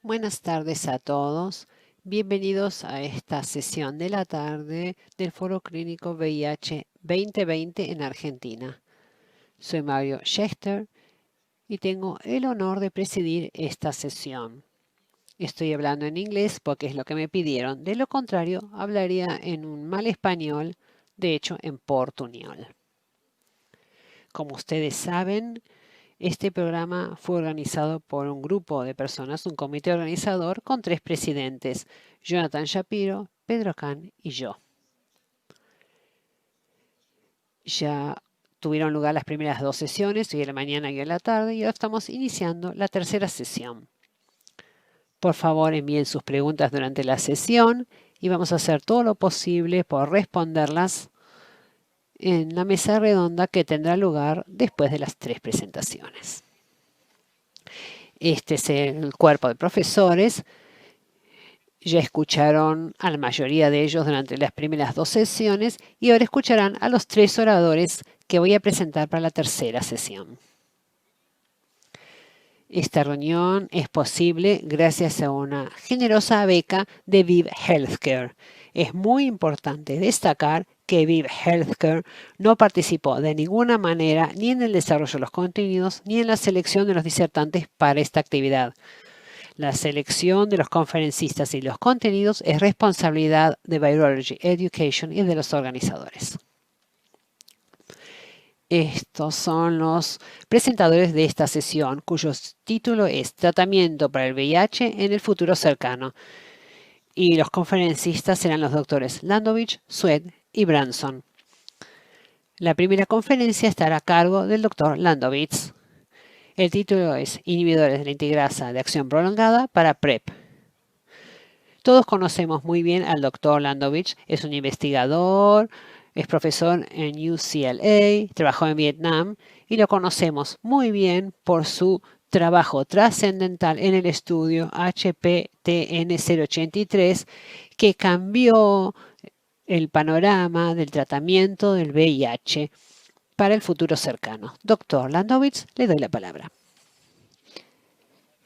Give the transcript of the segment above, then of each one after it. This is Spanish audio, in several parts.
Buenas tardes a todos. Bienvenidos a esta sesión de la tarde del Foro Clínico VIH 2020 en Argentina. Soy Mario Schechter y tengo el honor de presidir esta sesión. Estoy hablando en inglés porque es lo que me pidieron. De lo contrario, hablaría en un mal español, de hecho en portuñol. Como ustedes saben, este programa fue organizado por un grupo de personas, un comité organizador con 3 presidentes, Jonathan Shapiro, Pedro Kahn y yo. Ya tuvieron lugar las primeras 2 sesiones, hoy en la mañana y en la tarde, y ahora estamos iniciando la tercera sesión. Por favor, envíen sus preguntas durante la sesión y vamos a hacer todo lo posible por responderlas en la mesa redonda que tendrá lugar después de las 3 presentaciones. Este es el cuerpo de profesores. Ya escucharon a la mayoría de ellos durante las primeras 2 sesiones y ahora escucharán a los 3 oradores que voy a presentar para la tercera sesión. Esta reunión es posible gracias a una generosa beca de VIV Healthcare. Es muy importante destacar que VIV Healthcare no participó de ninguna manera ni en el desarrollo de los contenidos ni en la selección de los disertantes para esta actividad. La selección de los conferencistas y los contenidos es responsabilidad de Virology Education y de los organizadores. Estos son los presentadores de esta sesión, cuyo título es Tratamiento para el VIH en el futuro cercano. Y los conferencistas serán los doctores Landovich, Swed y Branson. La primera conferencia estará a cargo del doctor Landovich. El título es Inhibidores de la integrasa de acción prolongada para PrEP. Todos conocemos muy bien al doctor Landovich, es un investigador, es profesor en UCLA, trabajó en Vietnam y lo conocemos muy bien por su trabajo trascendental en el estudio HPTN083 que cambió el panorama del tratamiento del VIH para el futuro cercano. Doctor Landovich, le doy la palabra.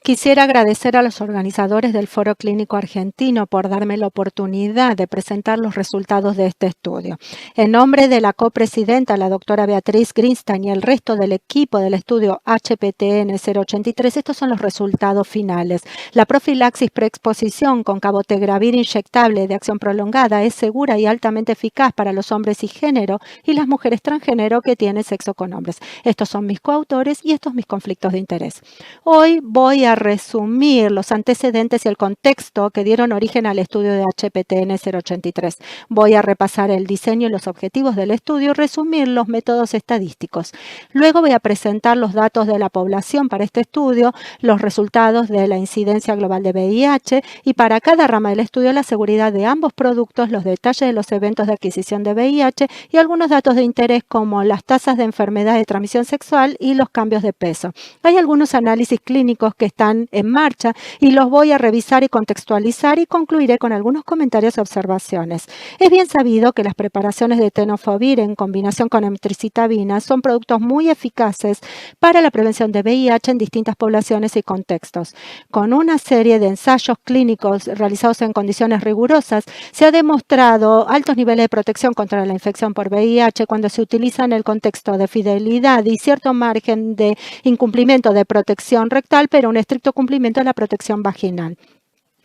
Quisiera agradecer a los organizadores del Foro Clínico Argentino por darme la oportunidad de presentar los resultados de este estudio. En nombre de la copresidenta, la doctora Beatriz Greenstein, y el resto del equipo del estudio HPTN083, estos son los resultados finales. La profilaxis preexposición con cabotegravir inyectable de acción prolongada es segura y altamente eficaz para los hombres cisgénero y las mujeres transgénero que tienen sexo con hombres. Estos son mis coautores y estos mis conflictos de interés. Hoy voy a resumir los antecedentes y el contexto que dieron origen al estudio de HPTN083. Voy a repasar el diseño y los objetivos del estudio y resumir los métodos estadísticos. Luego voy a presentar los datos de la población para este estudio, los resultados de la incidencia global de VIH y para cada rama del estudio la seguridad de ambos productos, los detalles de los eventos de adquisición de VIH y algunos datos de interés como las tasas de enfermedad de transmisión sexual y los cambios de peso. Hay algunos análisis clínicos que están en marcha y los voy a revisar y contextualizar y concluiré con algunos comentarios y observaciones. Es bien sabido que las preparaciones de tenofovir en combinación con emtricitabina son productos muy eficaces para la prevención de VIH en distintas poblaciones y contextos. Con una serie de ensayos clínicos realizados en condiciones rigurosas, se ha demostrado altos niveles de protección contra la infección por VIH cuando se utiliza en el contexto de fidelidad y cierto margen de incumplimiento de protección rectal, pero un estricto cumplimiento de la protección vaginal.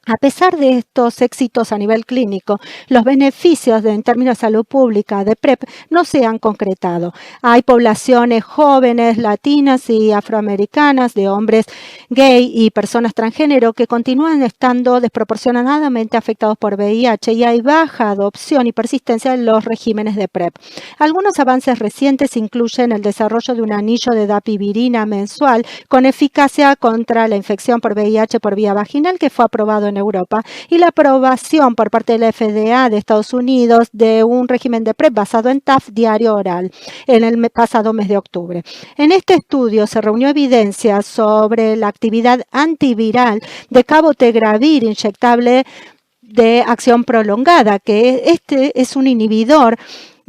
A pesar de estos éxitos a nivel clínico, los beneficios en términos de salud pública de PrEP no se han concretado. Hay poblaciones jóvenes, latinas y afroamericanas, de hombres gay y personas transgénero que continúan estando desproporcionadamente afectados por VIH y hay baja adopción y persistencia en los regímenes de PrEP. Algunos avances recientes incluyen el desarrollo de un anillo de dapivirina mensual con eficacia contra la infección por VIH por vía vaginal que fue aprobado en Europa y la aprobación por parte de la FDA de Estados Unidos de un régimen de PrEP basado en TAF diario oral en el pasado mes de octubre. En este estudio se reunió evidencia sobre la actividad antiviral de cabotegravir inyectable de acción prolongada, que este es un inhibidor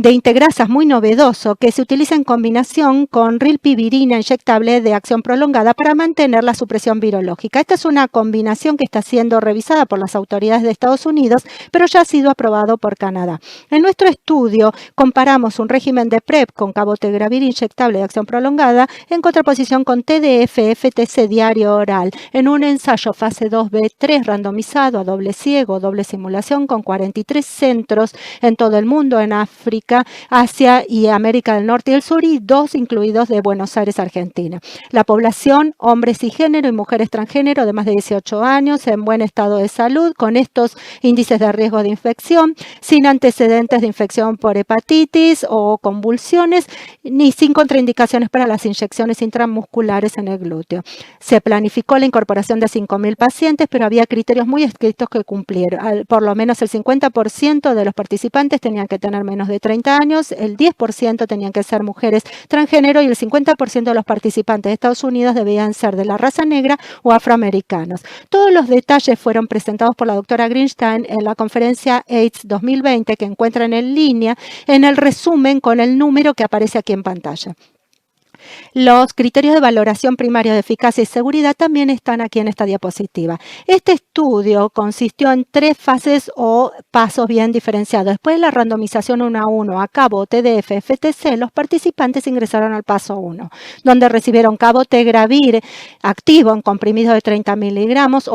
de integrasas muy novedoso que se utiliza en combinación con rilpivirina inyectable de acción prolongada para mantener la supresión virológica. Esta es una combinación que está siendo revisada por las autoridades de Estados Unidos, pero ya ha sido aprobado por Canadá. En nuestro estudio comparamos un régimen de PrEP con cabotegravir inyectable de acción prolongada en contraposición con TDF-FTC diario oral en un ensayo fase 2B3 randomizado a doble ciego, doble simulación con 43 centros en todo el mundo, en África, Asia y América del Norte y el Sur, y 2 incluidos de Buenos Aires, Argentina. La población, hombres cisgénero y mujeres transgénero de más de 18 años en buen estado de salud, con estos índices de riesgo de infección, sin antecedentes de infección por hepatitis o convulsiones, ni sin contraindicaciones para las inyecciones intramusculares en el glúteo. Se planificó la incorporación de 5.000 pacientes, pero había criterios muy estrictos que cumplir. Por lo menos el 50% de los participantes tenían que tener menos de 30 años, el 10% tenían que ser mujeres transgénero y el 50% de los participantes de Estados Unidos debían ser de la raza negra o afroamericanos. Todos los detalles fueron presentados por la doctora Greenstein en la conferencia AIDS 2020 que encuentran en línea en el resumen con el número que aparece aquí en pantalla. Los criterios de valoración primaria de eficacia y seguridad también están aquí en esta diapositiva. Este estudio consistió en 3 fases o pasos bien diferenciados. Después de la randomización 1 a 1 a cabo TDF-FTC, los participantes ingresaron al paso 1, donde recibieron cabotegravir activo en comprimido de 30 miligramos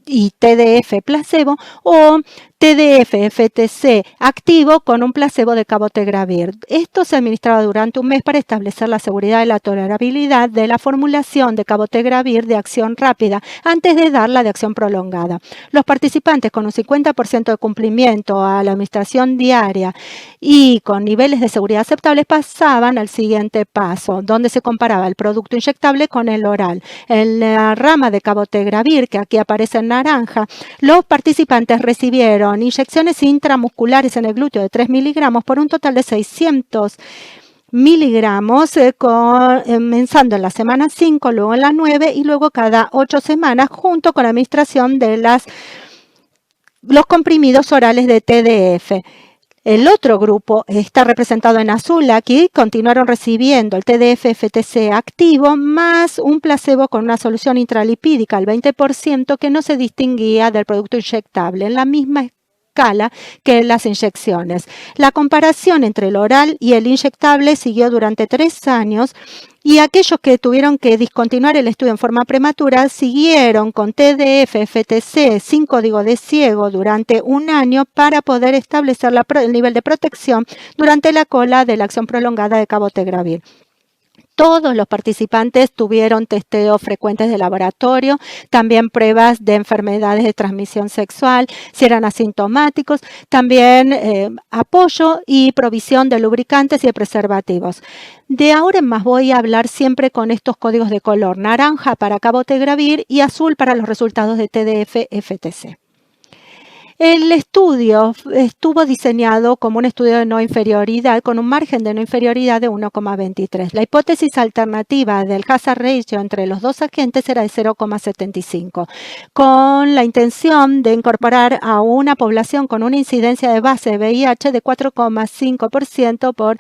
y TDF placebo o TDF-FTC activo con un placebo de cabotegravir. Esto se administraba durante un mes para establecer la seguridad y la tolerabilidad de la formulación de cabotegravir de acción rápida antes de darla de acción prolongada. Los participantes con un 50% de cumplimiento a la administración diaria y con niveles de seguridad aceptables pasaban al siguiente paso, donde se comparaba el producto inyectable con el oral. En la rama de cabotegravir, que aquí aparece en naranja, los participantes recibieron inyecciones intramusculares en el glúteo de 3 miligramos por un total de 600 miligramos, comenzando en la semana 5, luego en la 9 y luego cada 8 semanas, junto con la administración de los comprimidos orales de TDF. El otro grupo está representado en azul aquí, continuaron recibiendo el TDF-FTC activo más un placebo con una solución intralipídica al 20% que no se distinguía del producto inyectable en la misma escala que las inyecciones. La comparación entre el oral y el inyectable siguió durante 3 años y aquellos que tuvieron que discontinuar el estudio en forma prematura siguieron con TDF-FTC sin código de ciego durante 1 año para poder establecer el nivel de protección durante la cola de la acción prolongada de cabotegravir. Todos los participantes tuvieron testeos frecuentes de laboratorio, también pruebas de enfermedades de transmisión sexual, si eran asintomáticos, también apoyo y provisión de lubricantes y de preservativos. De ahora en más voy a hablar siempre con estos códigos de color: naranja para cabotegravir y azul para los resultados de TDF-FTC. El estudio estuvo diseñado como un estudio de no inferioridad con un margen de no inferioridad de 1,23. La hipótesis alternativa del hazard ratio entre los dos agentes era de 0,75, con la intención de incorporar a una población con una incidencia de base de VIH de 4,5% por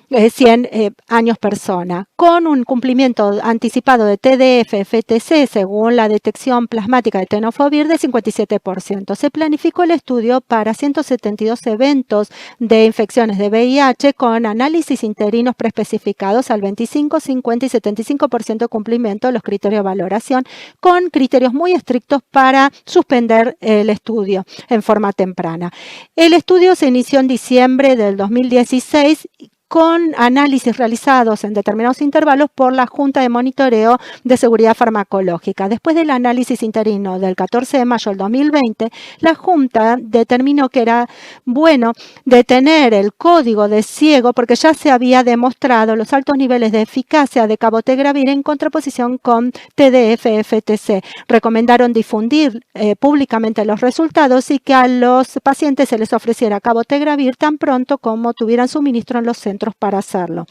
100 años persona, con un cumplimiento anticipado de TDF-FTC según la detección plasmática de tenofovir de 57%. Se planificó el estudio para 172 eventos de infecciones de VIH con análisis interinos preespecificados al 25, 50 y 75% de cumplimiento de los criterios de valoración, con criterios muy estrictos para suspender el estudio en forma temprana. El estudio se inició en diciembre del 2016 con análisis realizados en determinados intervalos por la Junta de Monitoreo de Seguridad Farmacológica. Después del análisis interino del 14 de mayo del 2020, la Junta determinó que era bueno detener el código de ciego porque ya se había demostrado los altos niveles de eficacia de cabotegravir en contraposición con TDF-FTC. Recomendaron difundir públicamente los resultados y que a los pacientes se les ofreciera cabotegravir tan pronto como tuvieran suministro en los centros para hacerlo.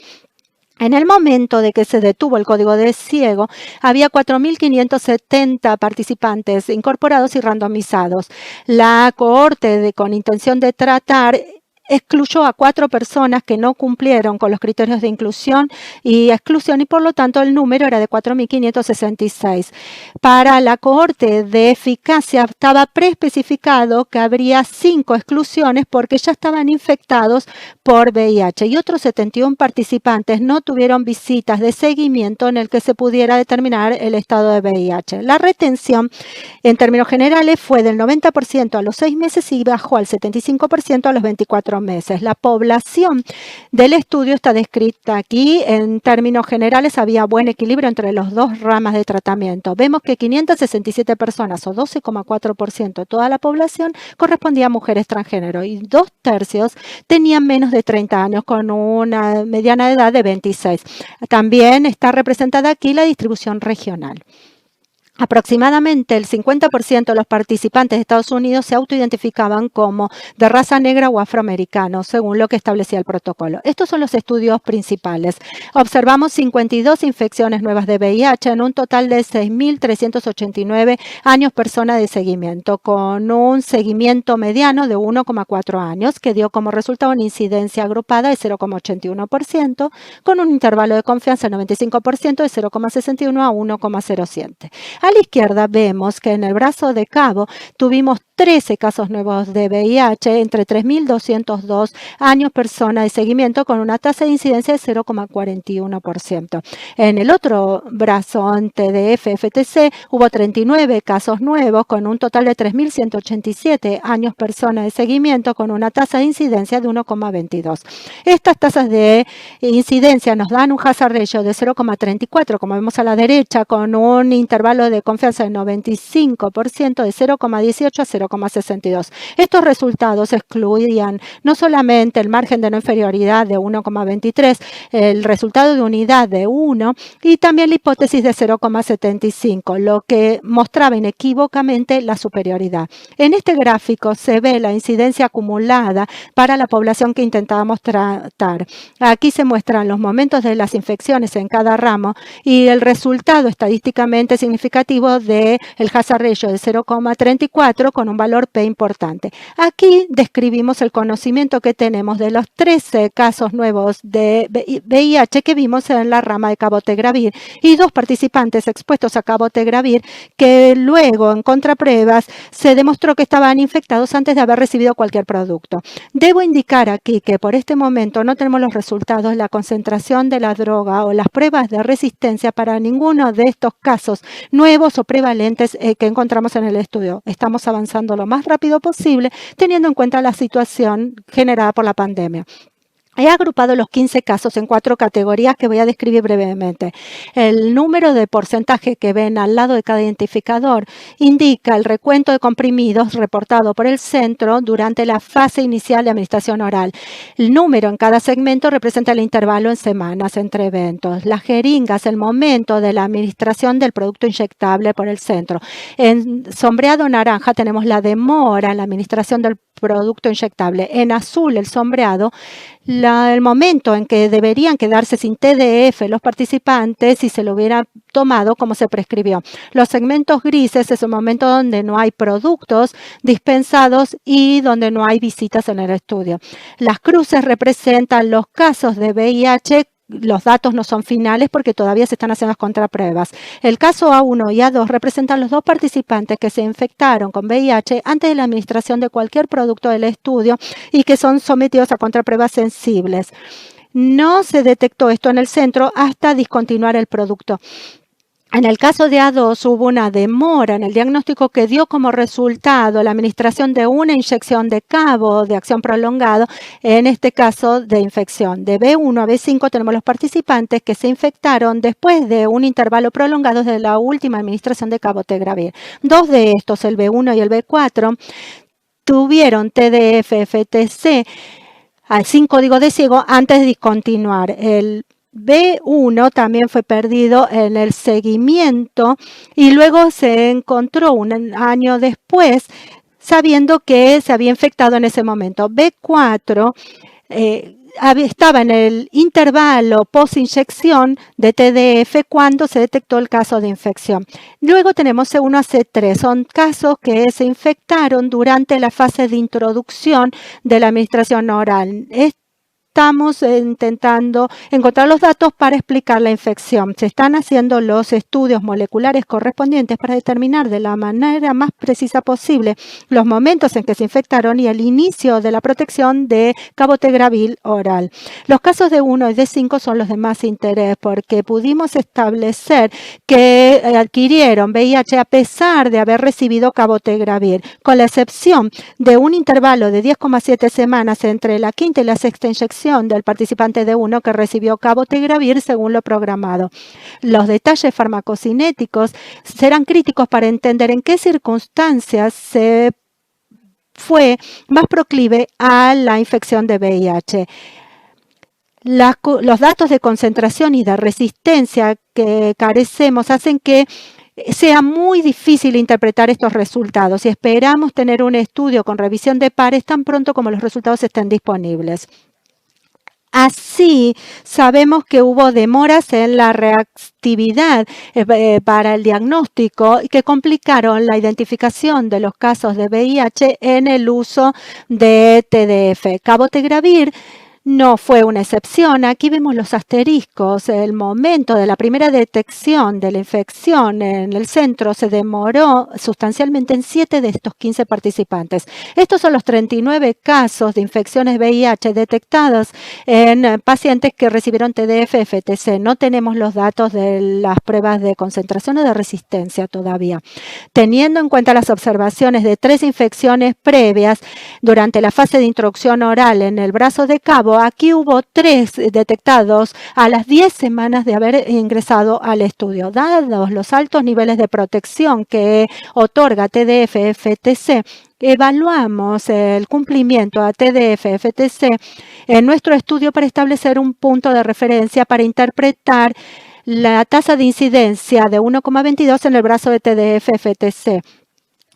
En el momento de que se detuvo el código de ciego, había 4.570 participantes incorporados y randomizados. La cohorte con intención de tratar excluyó a 4 personas que no cumplieron con los criterios de inclusión y exclusión y por lo tanto el número era de 4.566. Para la cohorte de eficacia estaba preespecificado que habría 5 exclusiones porque ya estaban infectados por VIH y otros 71 participantes no tuvieron visitas de seguimiento en el que se pudiera determinar el estado de VIH. La retención en términos generales fue del 90% a los 6 meses y bajó al 75% a los 24 meses. La población del estudio está descrita aquí. En términos generales había buen equilibrio entre las dos ramas de tratamiento. Vemos que 567 personas o 12,4% de toda la población correspondía a mujeres transgénero y 2/3 tenían menos de 30 años con una mediana edad de 26. También está representada aquí la distribución regional. Aproximadamente el 50% de los participantes de Estados Unidos se autoidentificaban como de raza negra o afroamericano, según lo que establecía el protocolo. Estos son los estudios principales. Observamos 52 infecciones nuevas de VIH en un total de 6.389 años persona de seguimiento, con un seguimiento mediano de 1,4 años, que dio como resultado una incidencia agrupada de 0,81%, con un intervalo de confianza de 95% de 0,61 a 1,07. A la izquierda vemos que en el brazo de Cabo tuvimos 13 casos nuevos de VIH entre 3.202 años persona de seguimiento con una tasa de incidencia de 0,41%. En el otro brazo, en TDF-FTC, hubo 39 casos nuevos con un total de 3.187 años persona de seguimiento con una tasa de incidencia de 1,22. Estas tasas de incidencia nos dan un hazard ratio de 0,34, como vemos a la derecha, con un intervalo de confianza de 95% de 0,18 a 0,62. Estos resultados excluían no solamente el margen de no inferioridad de 1,23, el resultado de unidad de 1 y también la hipótesis de 0,75, lo que mostraba inequívocamente la superioridad. En este gráfico se ve la incidencia acumulada para la población que intentábamos tratar. Aquí se muestran los momentos de las infecciones en cada ramo y el resultado estadísticamente significativo del hazard ratio de 0,34 con un valor P importante. Aquí describimos el conocimiento que tenemos de los 13 casos nuevos de VIH que vimos en la rama de cabotegravir y 2 participantes expuestos a cabotegravir que luego en contrapruebas se demostró que estaban infectados antes de haber recibido cualquier producto. Debo indicar aquí que por este momento no tenemos los resultados de la concentración de la droga o las pruebas de resistencia para ninguno de estos casos nuevos o prevalentes que encontramos en el estudio. Estamos avanzando lo más rápido posible teniendo en cuenta la situación generada por la pandemia. He agrupado los 15 casos en 4 categorías que voy a describir brevemente. El número de porcentaje que ven al lado de cada identificador indica el recuento de comprimidos reportado por el centro durante la fase inicial de administración oral. El número en cada segmento representa el intervalo en semanas entre eventos. Las jeringas, el momento de la administración del producto inyectable por el centro. En sombreado naranja tenemos la demora en la administración del producto inyectable. En azul, el sombreado, el momento en que deberían quedarse sin TDF los participantes si se lo hubiera tomado como se prescribió. Los segmentos grises es el momento donde no hay productos dispensados y donde no hay visitas en el estudio. Las cruces representan los casos de VIH. Los datos no son finales porque todavía se están haciendo las contrapruebas. El caso A1 y A2 representan los 2 participantes que se infectaron con VIH antes de la administración de cualquier producto del estudio y que son sometidos a contrapruebas sensibles. No se detectó esto en el centro hasta discontinuar el producto. En el caso de A2 hubo una demora en el diagnóstico que dio como resultado la administración de una inyección de cabo de acción prolongado, en este caso de infección. De B1 a B5 tenemos los participantes que se infectaron después de un intervalo prolongado de la última administración de cabotegravir. 2 de estos, el B1 y el B4, tuvieron TDF-FTC sin código de ciego antes de discontinuar. El B1 también fue perdido en el seguimiento y luego se encontró un año después sabiendo que se había infectado en ese momento. B4 estaba en el intervalo post-inyección de TDF cuando se detectó el caso de infección. Luego tenemos C1 a C3, son casos que se infectaron durante la fase de introducción de la administración oral. Estamos intentando encontrar los datos para explicar la infección. Se están haciendo los estudios moleculares correspondientes para determinar de la manera más precisa posible los momentos en que se infectaron y el inicio de la protección de cabotegravir oral. Los casos de 1 y de 5 son los de más interés porque pudimos establecer que adquirieron VIH a pesar de haber recibido cabotegravir, con la excepción de un intervalo de 10,7 semanas entre la quinta y la sexta inyección del participante de 1 que recibió cabotegravir según lo programado. Los detalles farmacocinéticos serán críticos para entender en qué circunstancias se fue más proclive a la infección de VIH. Los datos de concentración y de resistencia que carecemos hacen que sea muy difícil interpretar estos resultados y esperamos tener un estudio con revisión de pares tan pronto como los resultados estén disponibles. Así, sabemos que hubo demoras en la reactividad para el diagnóstico que complicaron la identificación de los casos de VIH en el uso de TDF. Cabotegravir no fue una excepción. Aquí vemos los asteriscos. El momento de la primera detección de la infección en el centro se demoró sustancialmente en 7 de estos 15 participantes. Estos son los 39 casos de infecciones VIH detectados en pacientes que recibieron TDF-FTC. No tenemos los datos de las pruebas de concentración o de resistencia todavía. Teniendo en cuenta las observaciones de 3 infecciones previas durante la fase de introducción oral en el brazo de cabo, aquí hubo 3 detectados a las 10 semanas de haber ingresado al estudio. Dados los altos niveles de protección que otorga TDF-FTC, evaluamos el cumplimiento a TDF-FTC en nuestro estudio para establecer un punto de referencia para interpretar la tasa de incidencia de 1,22 en el brazo de TDF-FTC.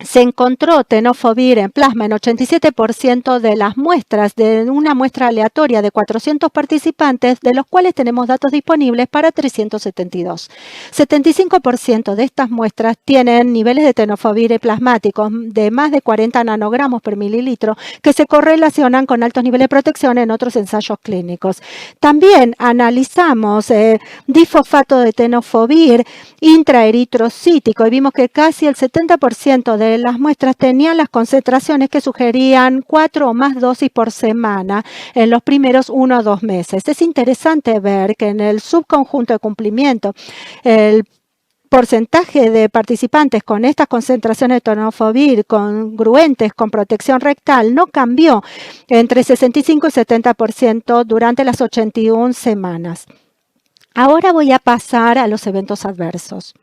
Se encontró tenofovir en plasma en 87% de las muestras, de una muestra aleatoria de 400 participantes, de los cuales tenemos datos disponibles para 372. 75% de estas muestras tienen niveles de tenofovir plasmáticos de más de 40 nanogramos por mililitro que se correlacionan con altos niveles de protección en otros ensayos clínicos. También analizamos difosfato de tenofovir intraeritrocítico y vimos que casi el 70% de las muestras tenían las concentraciones que sugerían 4 o más dosis por semana en los primeros 1 o 2 meses. Es interesante ver que en el subconjunto de cumplimiento, el porcentaje de participantes con estas concentraciones de tenofovir congruentes con protección rectal no cambió entre 65 y 70% durante las 81 semanas. Ahora voy a pasar a los eventos adversos.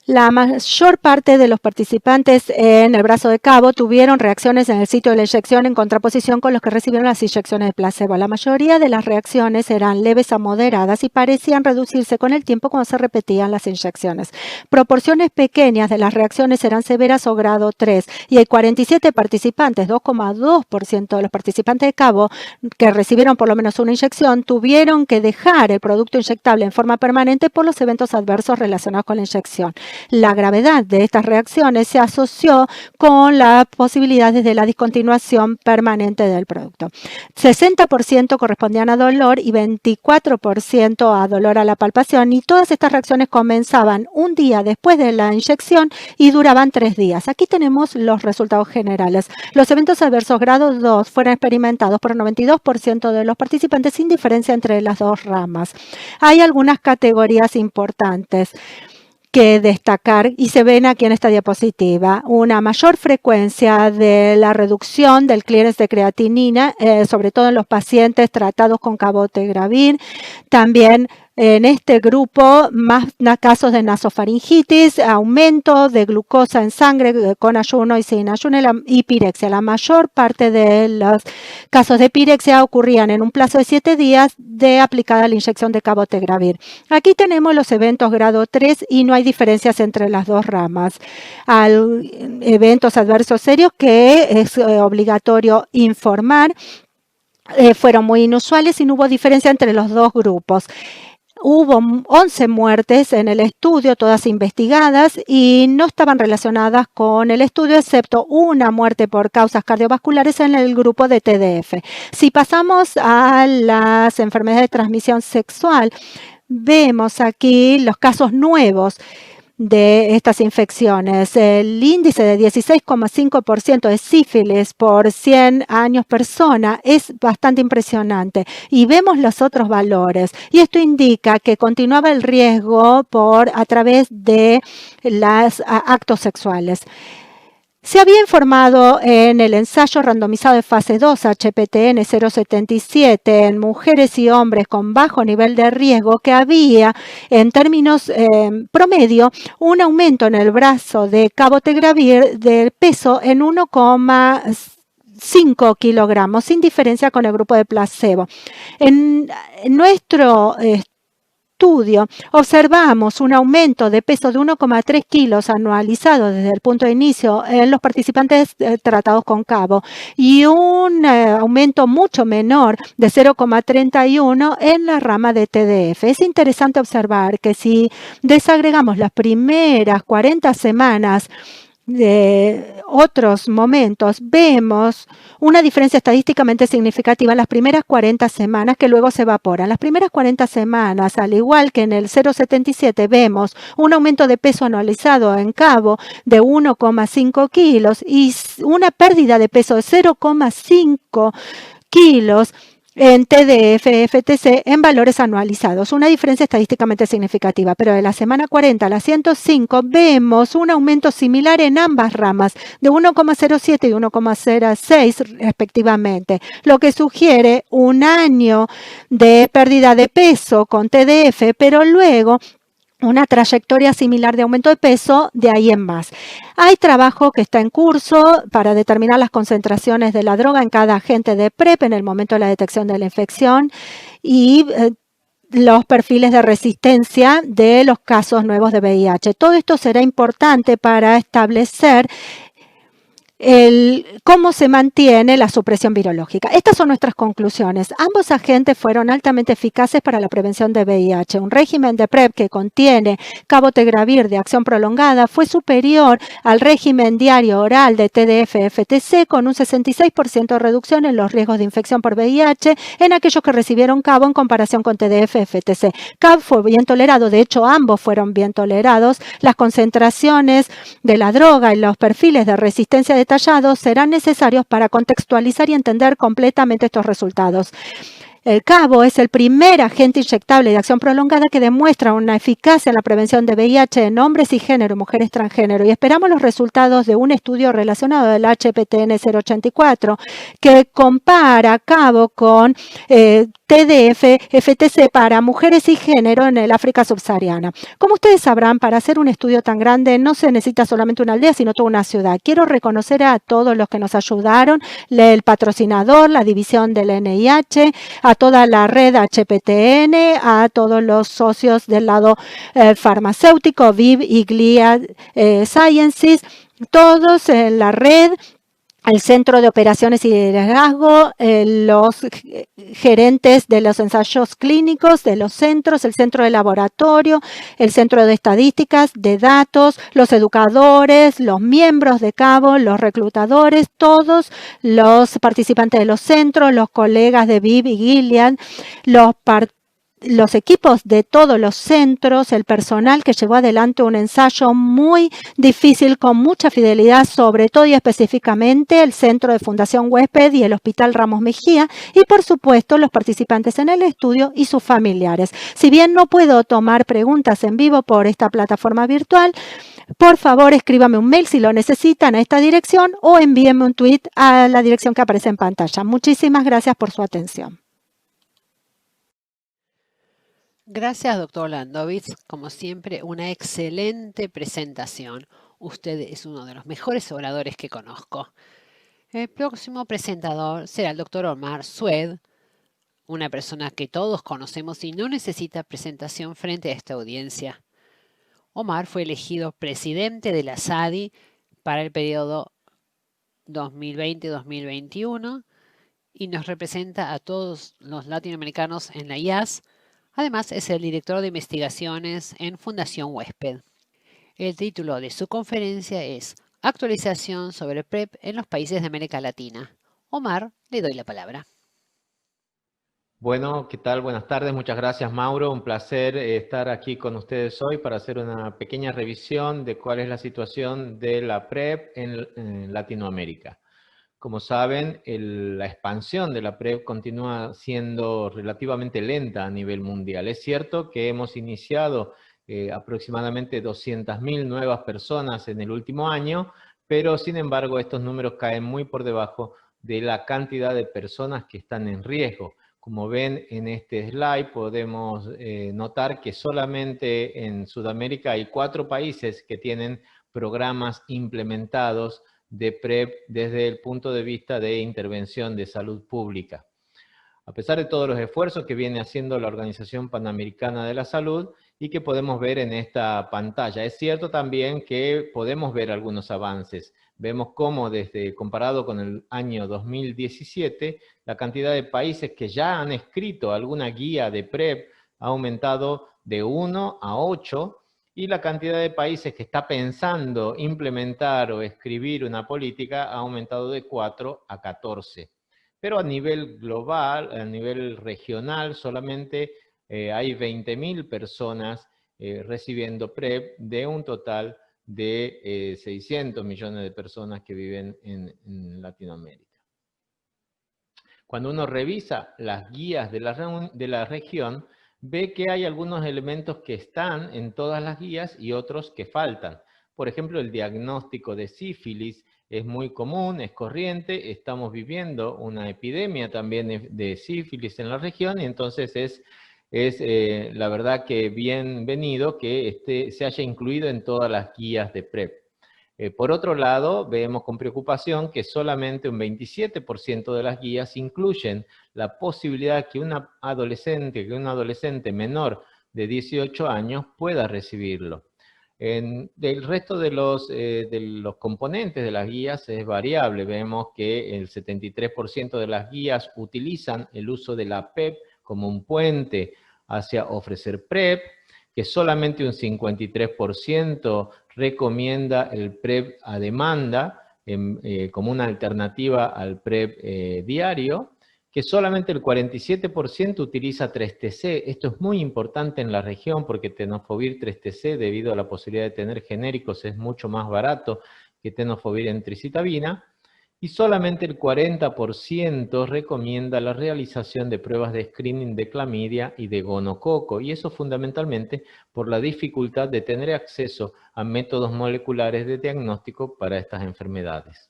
La mayor parte de los participantes en el brazo de cabo tuvieron reacciones en el sitio de la inyección en contraposición con los que recibieron las inyecciones de placebo. La mayoría de las reacciones eran leves a moderadas y parecían reducirse con el tiempo cuando se repetían las inyecciones. Proporciones pequeñas de las reacciones eran severas o grado 3 y hay 47 participantes, 2,2% de los participantes de cabo que recibieron por lo menos una inyección, tuvieron que dejar el producto inyectable en forma permanente por los eventos adversos relacionados con la inyección. La gravedad de estas reacciones se asoció con las posibilidades de la discontinuación permanente del producto. 60% correspondían a dolor y 24% a dolor a la palpación, y todas estas reacciones comenzaban un día después de la inyección y duraban 3 días. Aquí tenemos los resultados generales. Los eventos adversos grado 2 fueron experimentados por el 92% de los participantes sin diferencia entre las dos ramas. Hay algunas categorías importantes que destacar y se ven aquí en esta diapositiva. Una mayor frecuencia de la reducción del clearance de creatinina, sobre todo en los pacientes tratados con cabotegravir. También en este grupo, más casos de nasofaringitis, aumento de glucosa en sangre con ayuno y sin ayuno y pirexia. La mayor parte de los casos de pirexia ocurrían en un plazo de 7 días de aplicada la inyección de cabotegravir. Aquí tenemos los eventos grado 3 y no hay diferencias entre las dos ramas. Eventos adversos serios que es obligatorio informar. fueron muy inusuales y no hubo diferencia entre los dos grupos. Hubo 11 muertes en el estudio, todas investigadas, y no estaban relacionadas con el estudio, excepto una muerte por causas cardiovasculares en el grupo de TDF. Si pasamos a las enfermedades de transmisión sexual, vemos aquí los casos nuevos de estas infecciones. El índice de 16,5% de sífilis por 100 años persona es bastante impresionante y vemos los otros valores y esto indica que continuaba el riesgo a través de los actos sexuales. Se había informado en el ensayo randomizado de fase 2 HPTN 077 en mujeres y hombres con bajo nivel de riesgo que había, en términos promedio, un aumento en el brazo de cabotegravir del peso en 1,5 kilogramos, sin diferencia con el grupo de placebo. En nuestro estudio observamos un aumento de peso de 1,3 kilos anualizado desde el punto de inicio en los participantes tratados con cabo y un aumento mucho menor de 0,31 en la rama de TDF. Es interesante observar que si desagregamos las primeras 40 semanas de otros momentos, vemos una diferencia estadísticamente significativa en las primeras 40 semanas que luego se evaporan. Las primeras 40 semanas, al igual que en el 0,77, vemos un aumento de peso anualizado en cabo de 1,5 kilos y una pérdida de peso de 0,5 kilos en TDF-FTC en valores anualizados, una diferencia estadísticamente significativa, pero de la semana 40 a la 105 vemos un aumento similar en ambas ramas de 1,07 y 1,06 respectivamente, lo que sugiere un año de pérdida de peso con TDF, pero luego una trayectoria similar de aumento de peso de ahí en más. Hay trabajo que está en curso para determinar las concentraciones de la droga en cada agente de PrEP en el momento de la detección de la infección y los perfiles de resistencia de los casos nuevos de VIH. Todo esto será importante para establecer cómo se mantiene la supresión virológica. Estas son nuestras conclusiones. Ambos agentes fueron altamente eficaces para la prevención de VIH. Un régimen de PrEP que contiene cabotegravir de acción prolongada fue superior al régimen diario oral de TDF-FTC con un 66% de reducción en los riesgos de infección por VIH en aquellos que recibieron cabo en comparación con TDF-FTC. CAB fue bien tolerado, de hecho ambos fueron bien tolerados. Las concentraciones de la droga y los perfiles de resistencia detallados serán necesarios para contextualizar y entender completamente estos resultados. El cabo es el primer agente inyectable de acción prolongada que demuestra una eficacia en la prevención de VIH en hombres y género, mujeres transgénero, y esperamos los resultados de un estudio relacionado del HPTN 084 que compara cabo con TDF-FTC para mujeres y género en el África subsahariana. Como ustedes sabrán, para hacer un estudio tan grande no se necesita solamente una aldea, sino toda una ciudad. Quiero reconocer a todos los que nos ayudaron, el patrocinador, la división del NIH, a toda la red HPTN, a todos los socios del lado farmacéutico, VIV y Gilead Sciences, todos en la red, el Centro de Operaciones y Liderazgo, los gerentes de los ensayos clínicos, de los centros, el centro de laboratorio, el centro de estadísticas, de datos, los educadores, los miembros de cabo, los reclutadores, todos los participantes de los centros, los colegas de VIV y Gilead, los equipos de todos los centros, el personal que llevó adelante un ensayo muy difícil con mucha fidelidad, sobre todo y específicamente el Centro de Fundación Huésped y el Hospital Ramos Mejía y por supuesto los participantes en el estudio y sus familiares. Si bien no puedo tomar preguntas en vivo por esta plataforma virtual, por favor escríbame un mail si lo necesitan a esta dirección o envíenme un tweet a la dirección que aparece en pantalla. Muchísimas gracias por su atención. Gracias, doctor Landowitz. Como siempre, una excelente presentación. Usted es uno de los mejores oradores que conozco. El próximo presentador será el doctor Omar Sued, una persona que todos conocemos y no necesita presentación frente a esta audiencia. Omar fue elegido presidente de la SADI para el periodo 2020-2021 y nos representa a todos los latinoamericanos en la IAS. Además, es el director de investigaciones en Fundación Huésped. El título de su conferencia es Actualización sobre PrEP en los países de América Latina. Omar, le doy la palabra. Bueno, ¿qué tal? Buenas tardes, muchas gracias Mauro, un placer estar aquí con ustedes hoy para hacer una pequeña revisión de cuál es la situación de la PrEP en Latinoamérica. Como saben, la expansión de la PrEP continúa siendo relativamente lenta a nivel mundial. Es cierto que hemos iniciado aproximadamente 200.000 nuevas personas en el último año, pero sin embargo estos números caen muy por debajo de la cantidad de personas que están en riesgo. Como ven en este slide, podemos notar que solamente en Sudamérica hay 4 países que tienen programas implementados de PrEP desde el punto de vista de intervención de salud pública. A pesar de todos los esfuerzos que viene haciendo la Organización Panamericana de la Salud y que podemos ver en esta pantalla. Es cierto también que podemos ver algunos avances. Vemos cómo comparado con el año 2017, la cantidad de países que ya han escrito alguna guía de PrEP ha aumentado de 1 a 8, y la cantidad de países que está pensando implementar o escribir una política ha aumentado de 4 a 14. Pero a nivel global, a nivel regional, solamente hay 20.000 personas recibiendo PrEP de un total de 600 millones de personas que viven en Latinoamérica. Cuando uno revisa las guías de la región, ve que hay algunos elementos que están en todas las guías y otros que faltan. Por ejemplo, el diagnóstico de sífilis es muy común, es corriente, estamos viviendo una epidemia también de sífilis en la región y entonces es la verdad que bienvenido que se haya incluido en todas las guías de PrEP. Por otro lado, vemos con preocupación que solamente un 27% de las guías incluyen la posibilidad que un adolescente menor de 18 años pueda recibirlo. Del resto de los componentes de las guías es variable. Vemos que el 73% de las guías utilizan el uso de la PEP como un puente hacia ofrecer PrEP, que solamente un 53% recomienda el PrEP a demanda como una alternativa al PrEP diario, que solamente el 47% utiliza 3TC. Esto es muy importante en la región porque tenofovir 3TC, debido a la posibilidad de tener genéricos, es mucho más barato que tenofovir entricitabina. Y solamente el 40% recomienda la realización de pruebas de screening de clamidia y de gonococo, y eso fundamentalmente por la dificultad de tener acceso a métodos moleculares de diagnóstico para estas enfermedades.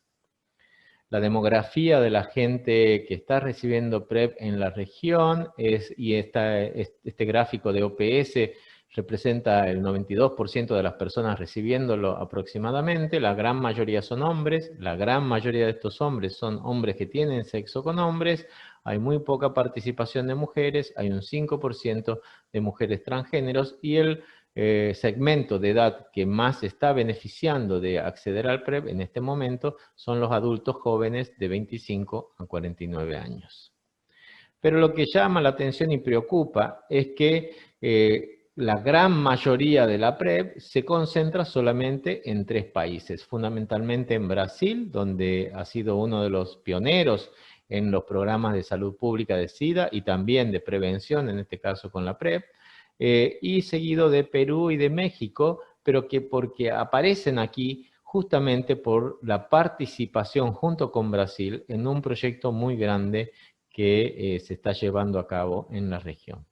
La demografía de la gente que está recibiendo PrEP en la región este gráfico de OPS representa el 92% de las personas recibiéndolo aproximadamente. La gran mayoría son hombres, la gran mayoría de estos hombres son hombres que tienen sexo con hombres. Hay muy poca participación de mujeres, hay un 5% de mujeres transgéneros y el segmento de edad que más está beneficiando de acceder al PrEP en este momento son los adultos jóvenes de 25 a 49 años. Pero lo que llama la atención y preocupa es que la gran mayoría de la PrEP se concentra solamente en 3 países, fundamentalmente en Brasil, donde ha sido uno de los pioneros en los programas de salud pública de SIDA y también de prevención, en este caso con la PrEP, y seguido de Perú y de México, pero que porque aparecen aquí justamente por la participación junto con Brasil en un proyecto muy grande que se está llevando a cabo en la región.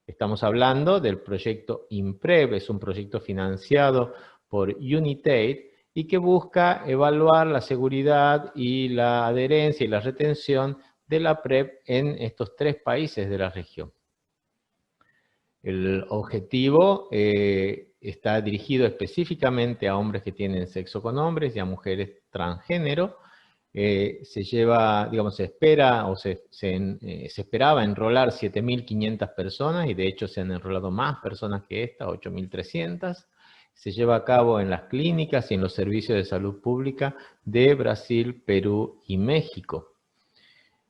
Estamos hablando del proyecto IMPREV, es un proyecto financiado por UNITAID y que busca evaluar la seguridad y la adherencia y la retención de la PrEP en estos 3 países de la región. El objetivo está dirigido específicamente a hombres que tienen sexo con hombres y a mujeres transgénero. Se espera o se esperaba enrolar 7.500 personas y de hecho se han enrolado más personas que esta, 8.300. Se lleva a cabo en las clínicas y en los servicios de salud pública de Brasil, Perú y México.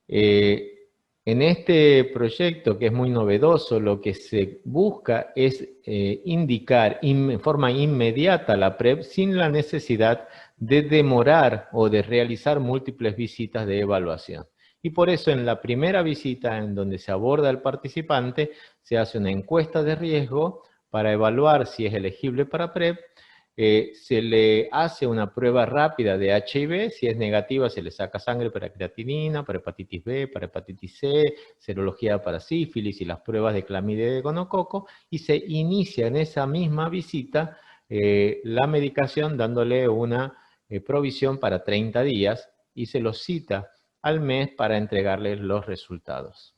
En este proyecto, que es muy novedoso, lo que se busca es indicar en forma inmediata la PrEP sin la necesidad de demorar o de realizar múltiples visitas de evaluación. Y por eso en la primera visita, en donde se aborda al participante, se hace una encuesta de riesgo para evaluar si es elegible para PrEP. Se le hace una prueba rápida de HIV, si es negativa se le saca sangre para creatinina, para hepatitis B, para hepatitis C, serología para sífilis y las pruebas de clamidia y de gonococo, y se inicia en esa misma visita la medicación dándole una provisión para 30 días y se lo cita al mes para entregarle los resultados.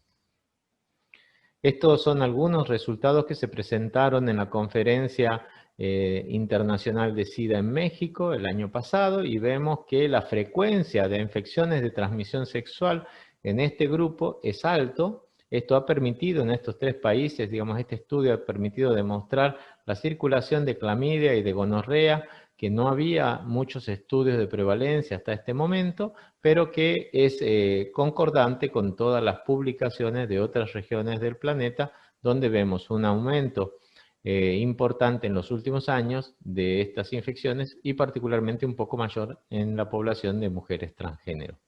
Estos son algunos resultados que se presentaron en la conferencia internacional de SIDA en México el año pasado, y vemos que la frecuencia de infecciones de transmisión sexual en este grupo es alto. Esto ha permitido en estos 3 países, digamos, este estudio ha permitido demostrar la circulación de clamidia y de gonorrea, que no había muchos estudios de prevalencia hasta este momento, pero que es concordante con todas las publicaciones de otras regiones del planeta, donde vemos un aumento importante en los últimos años de estas infecciones y particularmente un poco mayor en la población de mujeres transgénero.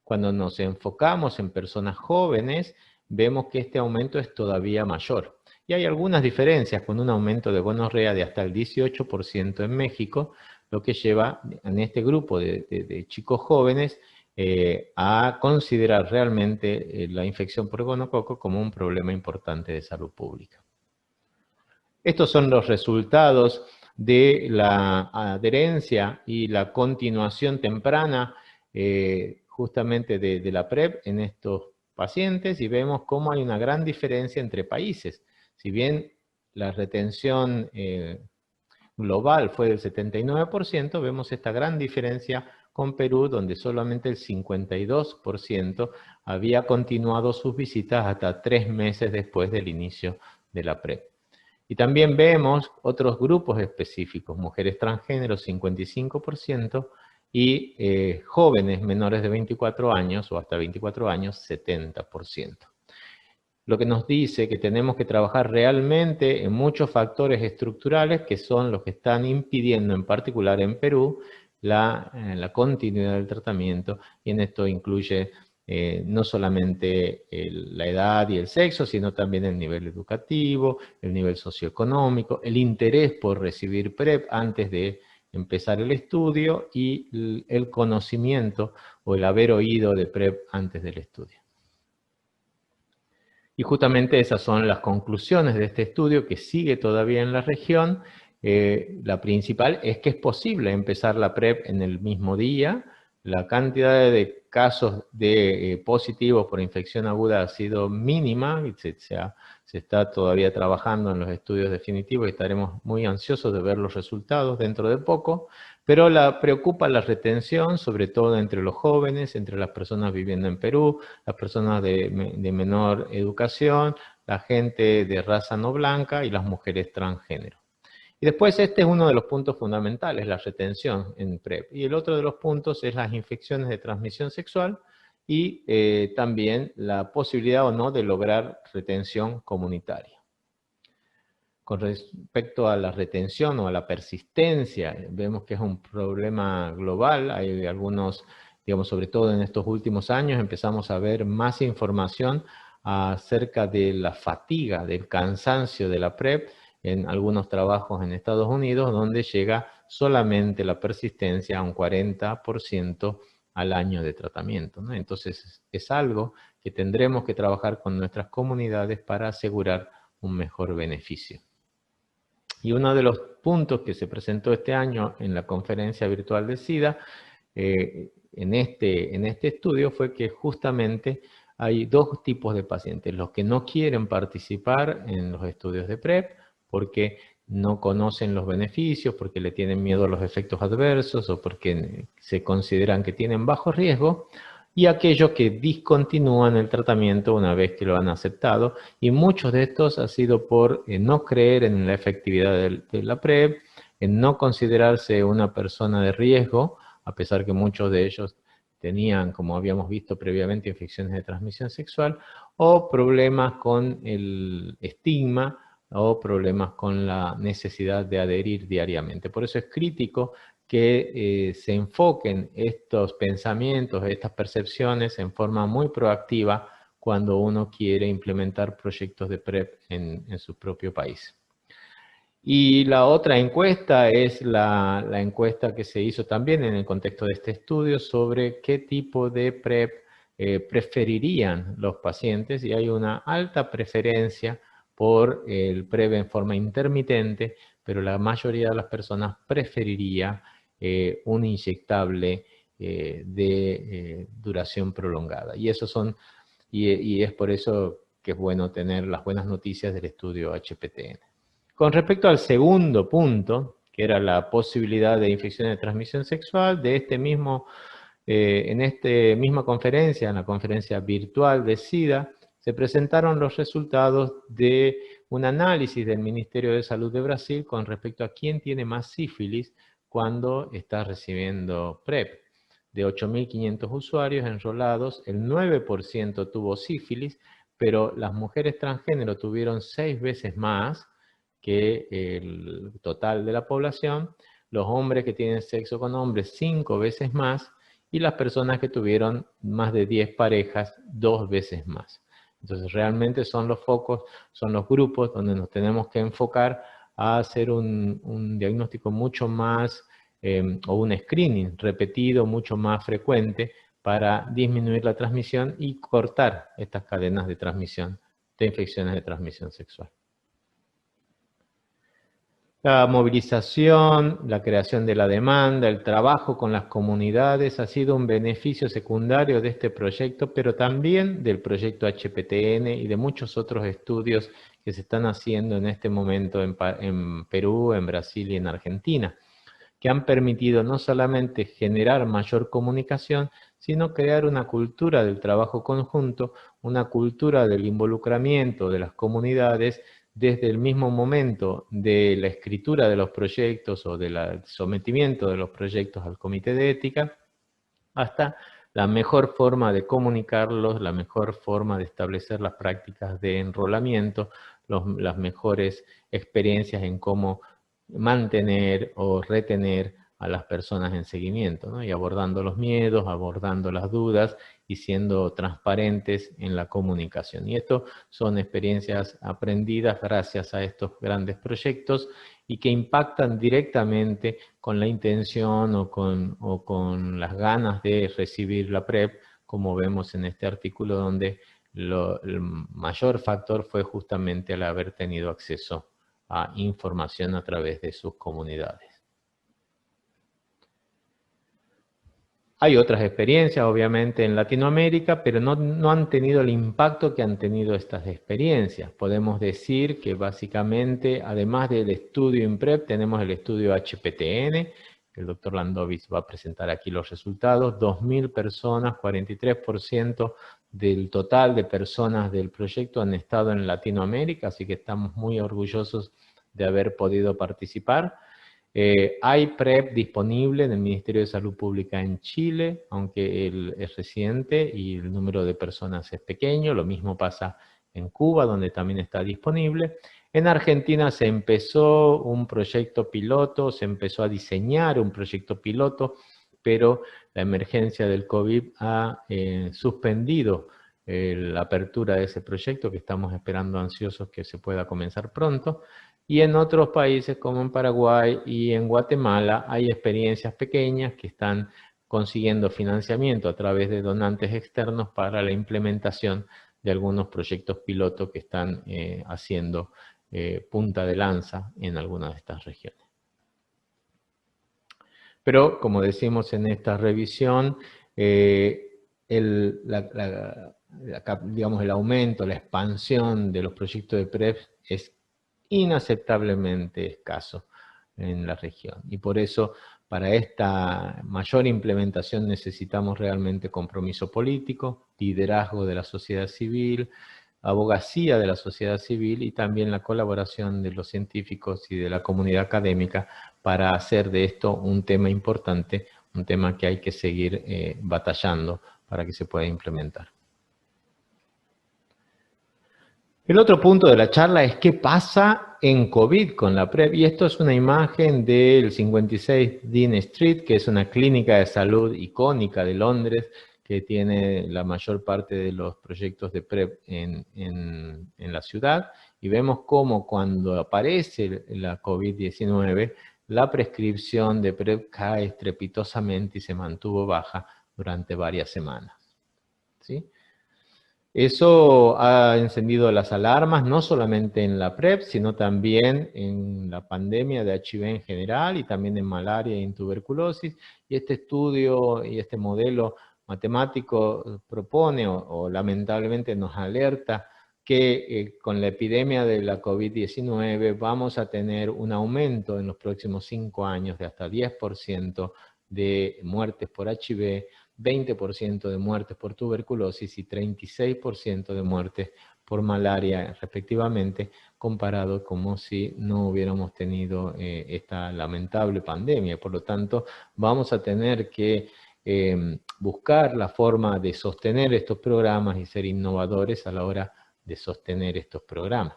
Cuando nos enfocamos en personas jóvenes, vemos que este aumento es todavía mayor. Y hay algunas diferencias, con un aumento de gonorrea de hasta el 18% en México, lo que lleva en este grupo de chicos jóvenes a considerar realmente la infección por gonococo como un problema importante de salud pública. Estos son los resultados de la adherencia y la continuación temprana justamente de la PrEP en estos pacientes, y vemos cómo hay una gran diferencia entre países. Si bien la retención global fue del 79%, vemos esta gran diferencia con Perú, donde solamente el 52% había continuado sus visitas hasta 3 meses después del inicio de la PrEP. Y también vemos otros grupos específicos, mujeres transgénero 55% y jóvenes menores de 24 años o hasta 24 años 70%. Lo que nos dice que tenemos que trabajar realmente en muchos factores estructurales que son los que están impidiendo, en particular en Perú, la continuidad del tratamiento, y en esto incluye no solamente la edad y el sexo, sino también el nivel educativo, el nivel socioeconómico, el interés por recibir PrEP antes de empezar el estudio y el conocimiento o el haber oído de PrEP antes del estudio. Y justamente esas son las conclusiones de este estudio que sigue todavía en la región. La principal es que es posible empezar la PrEP en el mismo día. La cantidad de casos de positivos por infección aguda ha sido mínima y se está todavía trabajando en los estudios definitivos y estaremos muy ansiosos de ver los resultados dentro de poco. Pero preocupa la retención, sobre todo entre los jóvenes, entre las personas viviendo en Perú, las personas de menor educación, la gente de raza no blanca y las mujeres transgénero. Y después este es uno de los puntos fundamentales, la retención en PrEP. Y el otro de los puntos es las infecciones de transmisión sexual y también la posibilidad o no de lograr retención comunitaria. Con respecto a la retención o a la persistencia, vemos que es un problema global. Hay algunos, digamos, sobre todo en estos últimos años, empezamos a ver más información acerca de la fatiga, del cansancio de la PrEP en algunos trabajos en Estados Unidos, donde llega solamente la persistencia a un 40% al año de tratamiento, ¿no? Entonces es algo que tendremos que trabajar con nuestras comunidades para asegurar un mejor beneficio. Y uno de los puntos que se presentó este año en la conferencia virtual de SIDA, en este estudio, fue que justamente hay 2 tipos de pacientes. Los que no quieren participar en los estudios de PrEP porque no conocen los beneficios, porque le tienen miedo a los efectos adversos o porque se consideran que tienen bajo riesgo, y aquellos que discontinúan el tratamiento una vez que lo han aceptado, y muchos de estos ha sido por no creer en la efectividad de la PrEP, en no considerarse una persona de riesgo, a pesar que muchos de ellos tenían, como habíamos visto previamente, infecciones de transmisión sexual, o problemas con el estigma, o problemas con la necesidad de adherir diariamente. Por eso es crítico que se enfoquen estos pensamientos, estas percepciones en forma muy proactiva cuando uno quiere implementar proyectos de PrEP en su propio país. Y la otra encuesta es la encuesta que se hizo también en el contexto de este estudio sobre qué tipo de PrEP preferirían los pacientes, y hay una alta preferencia por el PrEP en forma intermitente, pero la mayoría de las personas preferiría un inyectable de duración prolongada. Y es por eso que es bueno tener las buenas noticias del estudio HPTN. Con respecto al segundo punto, que era la posibilidad de infecciones de transmisión sexual, en esta misma conferencia, en la conferencia virtual de SIDA, se presentaron los resultados de un análisis del Ministerio de Salud de Brasil con respecto a quién tiene más sífilis cuando está recibiendo PrEP. De 8.500 usuarios enrolados, el 9% tuvo sífilis, pero las mujeres transgénero tuvieron 6 veces más que el total de la población, los hombres que tienen sexo con hombres 5 veces más, y las personas que tuvieron más de 10 parejas 2 veces más. Entonces realmente son los focos, son los grupos donde nos tenemos que enfocar a hacer un diagnóstico mucho más, o un screening repetido, mucho más frecuente, para disminuir la transmisión y cortar estas cadenas de transmisión de infecciones de transmisión sexual. La movilización, la creación de la demanda, el trabajo con las comunidades ha sido un beneficio secundario de este proyecto, pero también del proyecto HPTN y de muchos otros estudios que se están haciendo en este momento en Perú, en Brasil y en Argentina, que han permitido no solamente generar mayor comunicación, sino crear una cultura del trabajo conjunto, una cultura del involucramiento de las comunidades desde el mismo momento de la escritura de los proyectos o del sometimiento de los proyectos al comité de ética, hasta la mejor forma de comunicarlos, la mejor forma de establecer las prácticas de enrolamiento, las mejores experiencias en cómo mantener o retener a las personas en seguimiento, ¿no? Y abordando los miedos, abordando las dudas y siendo transparentes en la comunicación. Y esto son experiencias aprendidas gracias a estos grandes proyectos y que impactan directamente con la intención o con las ganas de recibir la PrEP, como vemos en este artículo donde el mayor factor fue justamente el haber tenido acceso a información a través de sus comunidades. Hay otras experiencias, obviamente, en Latinoamérica, pero no han tenido el impacto que han tenido estas experiencias. Podemos decir que básicamente, además del estudio INPREP, tenemos el estudio HPTN. El doctor Landowitz va a presentar aquí los resultados. 2.000 personas, 43% del total de personas del proyecto han estado en Latinoamérica, así que estamos muy orgullosos de haber podido participar. Hay PrEP disponible en el Ministerio de Salud Pública en Chile, aunque es reciente y el número de personas es pequeño. Lo mismo pasa en Cuba, donde también está disponible. En Argentina se empezó un proyecto piloto, se empezó a diseñar un proyecto piloto, pero la emergencia del COVID ha suspendido la apertura de ese proyecto, que estamos esperando ansiosos que se pueda comenzar pronto. Y en otros países como en Paraguay y en Guatemala hay experiencias pequeñas que están consiguiendo financiamiento a través de donantes externos para la implementación de algunos proyectos piloto que están haciendo punta de lanza en algunas de estas regiones. Pero, como decimos en esta revisión, digamos, el aumento, la expansión de los proyectos de PrEP es inaceptablemente escaso en la región. Y por eso, para esta mayor implementación necesitamos realmente compromiso político, liderazgo de la sociedad civil, abogacía de la sociedad civil y también la colaboración de los científicos y de la comunidad académica para hacer de esto un tema importante, un tema que hay que seguir batallando para que se pueda implementar. El otro punto de la charla es qué pasa en COVID con la PrEP, y esto es una imagen del 56 Dean Street, que es una clínica de salud icónica de Londres, que tiene la mayor parte de los proyectos de PrEP en la ciudad, y vemos cómo cuando aparece la COVID-19, la prescripción de PrEP cae estrepitosamente y se mantuvo baja durante varias semanas, ¿sí? Eso ha encendido las alarmas, no solamente en la PrEP, sino también en la pandemia de HIV en general y también en malaria y en tuberculosis. Y este estudio y este modelo matemático propone o lamentablemente nos alerta que con la epidemia de la COVID-19 vamos a tener un aumento en los próximos 5 años de hasta 10% de muertes por HIV, 20% de muertes por tuberculosis y 36% de muertes por malaria, respectivamente, comparado como si no hubiéramos tenido esta lamentable pandemia. Por lo tanto, vamos a tener que buscar la forma de sostener estos programas y ser innovadores a la hora de sostener estos programas.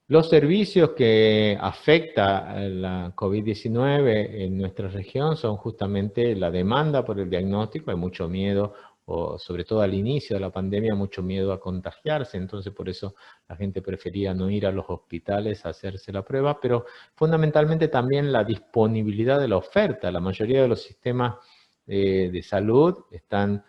Los servicios que afecta la COVID-19 en nuestra región son justamente la demanda por el diagnóstico. Hay mucho miedo, o sobre todo al inicio de la pandemia, mucho miedo a contagiarse. Entonces, por eso la gente prefería no ir a los hospitales a hacerse la prueba, pero fundamentalmente también la disponibilidad de la oferta. La mayoría de los sistemas de salud están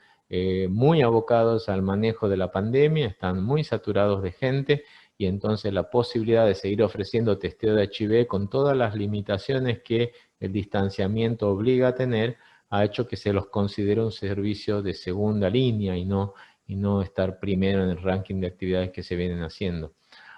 muy abocados al manejo de la pandemia, están muy saturados de gente, y entonces la posibilidad de seguir ofreciendo testeo de HIV con todas las limitaciones que el distanciamiento obliga a tener, ha hecho que se los considere un servicio de segunda línea y no estar primero en el ranking de actividades que se vienen haciendo.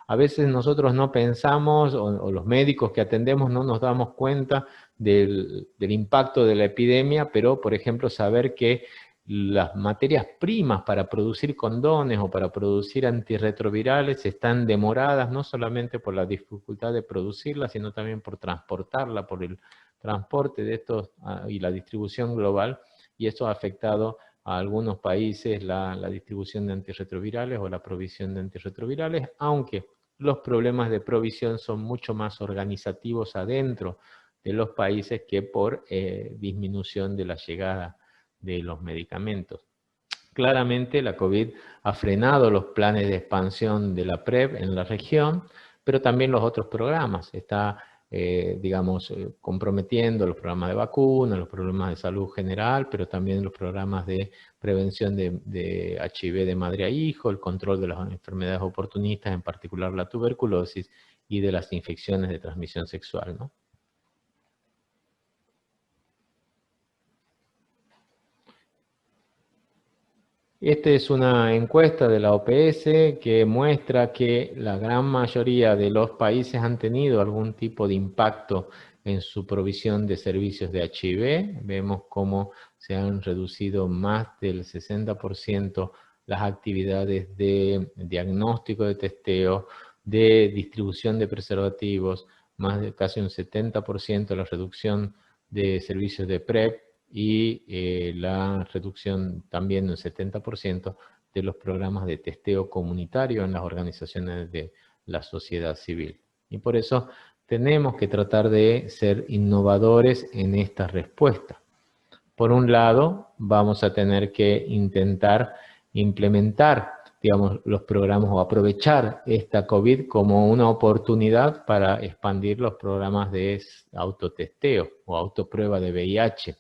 A veces nosotros no pensamos, o los médicos que atendemos no nos damos cuenta del impacto de la epidemia, pero por ejemplo saber que las materias primas para producir condones o para producir antirretrovirales están demoradas, no solamente por la dificultad de producirlas, sino también por transportarla, por el transporte de estos y la distribución global, y eso ha afectado a algunos países la distribución de antirretrovirales o la provisión de antirretrovirales, aunque los problemas de provisión son mucho más organizativos adentro de los países que por disminución de la llegada de los medicamentos. Claramente la COVID ha frenado los planes de expansión de la PrEP en la región, pero también los otros programas. Está, comprometiendo los programas de vacunas, los programas de salud general, pero también los programas de prevención de HIV de madre a hijo, el control de las enfermedades oportunistas, en particular la tuberculosis, y de las infecciones de transmisión sexual, ¿no? Esta es una encuesta de la OPS que muestra que la gran mayoría de los países han tenido algún tipo de impacto en su provisión de servicios de HIV. Vemos cómo se han reducido más del 60% las actividades de diagnóstico de testeo, de distribución de preservativos, más de casi un 70% la reducción de servicios de PrEP, y la reducción también del 70% de los programas de testeo comunitario en las organizaciones de la sociedad civil. Y por eso tenemos que tratar de ser innovadores en esta respuesta. Por un lado, vamos a tener que intentar implementar, digamos, los programas o aprovechar esta COVID como una oportunidad para expandir los programas de autotesteo o autoprueba de VIH.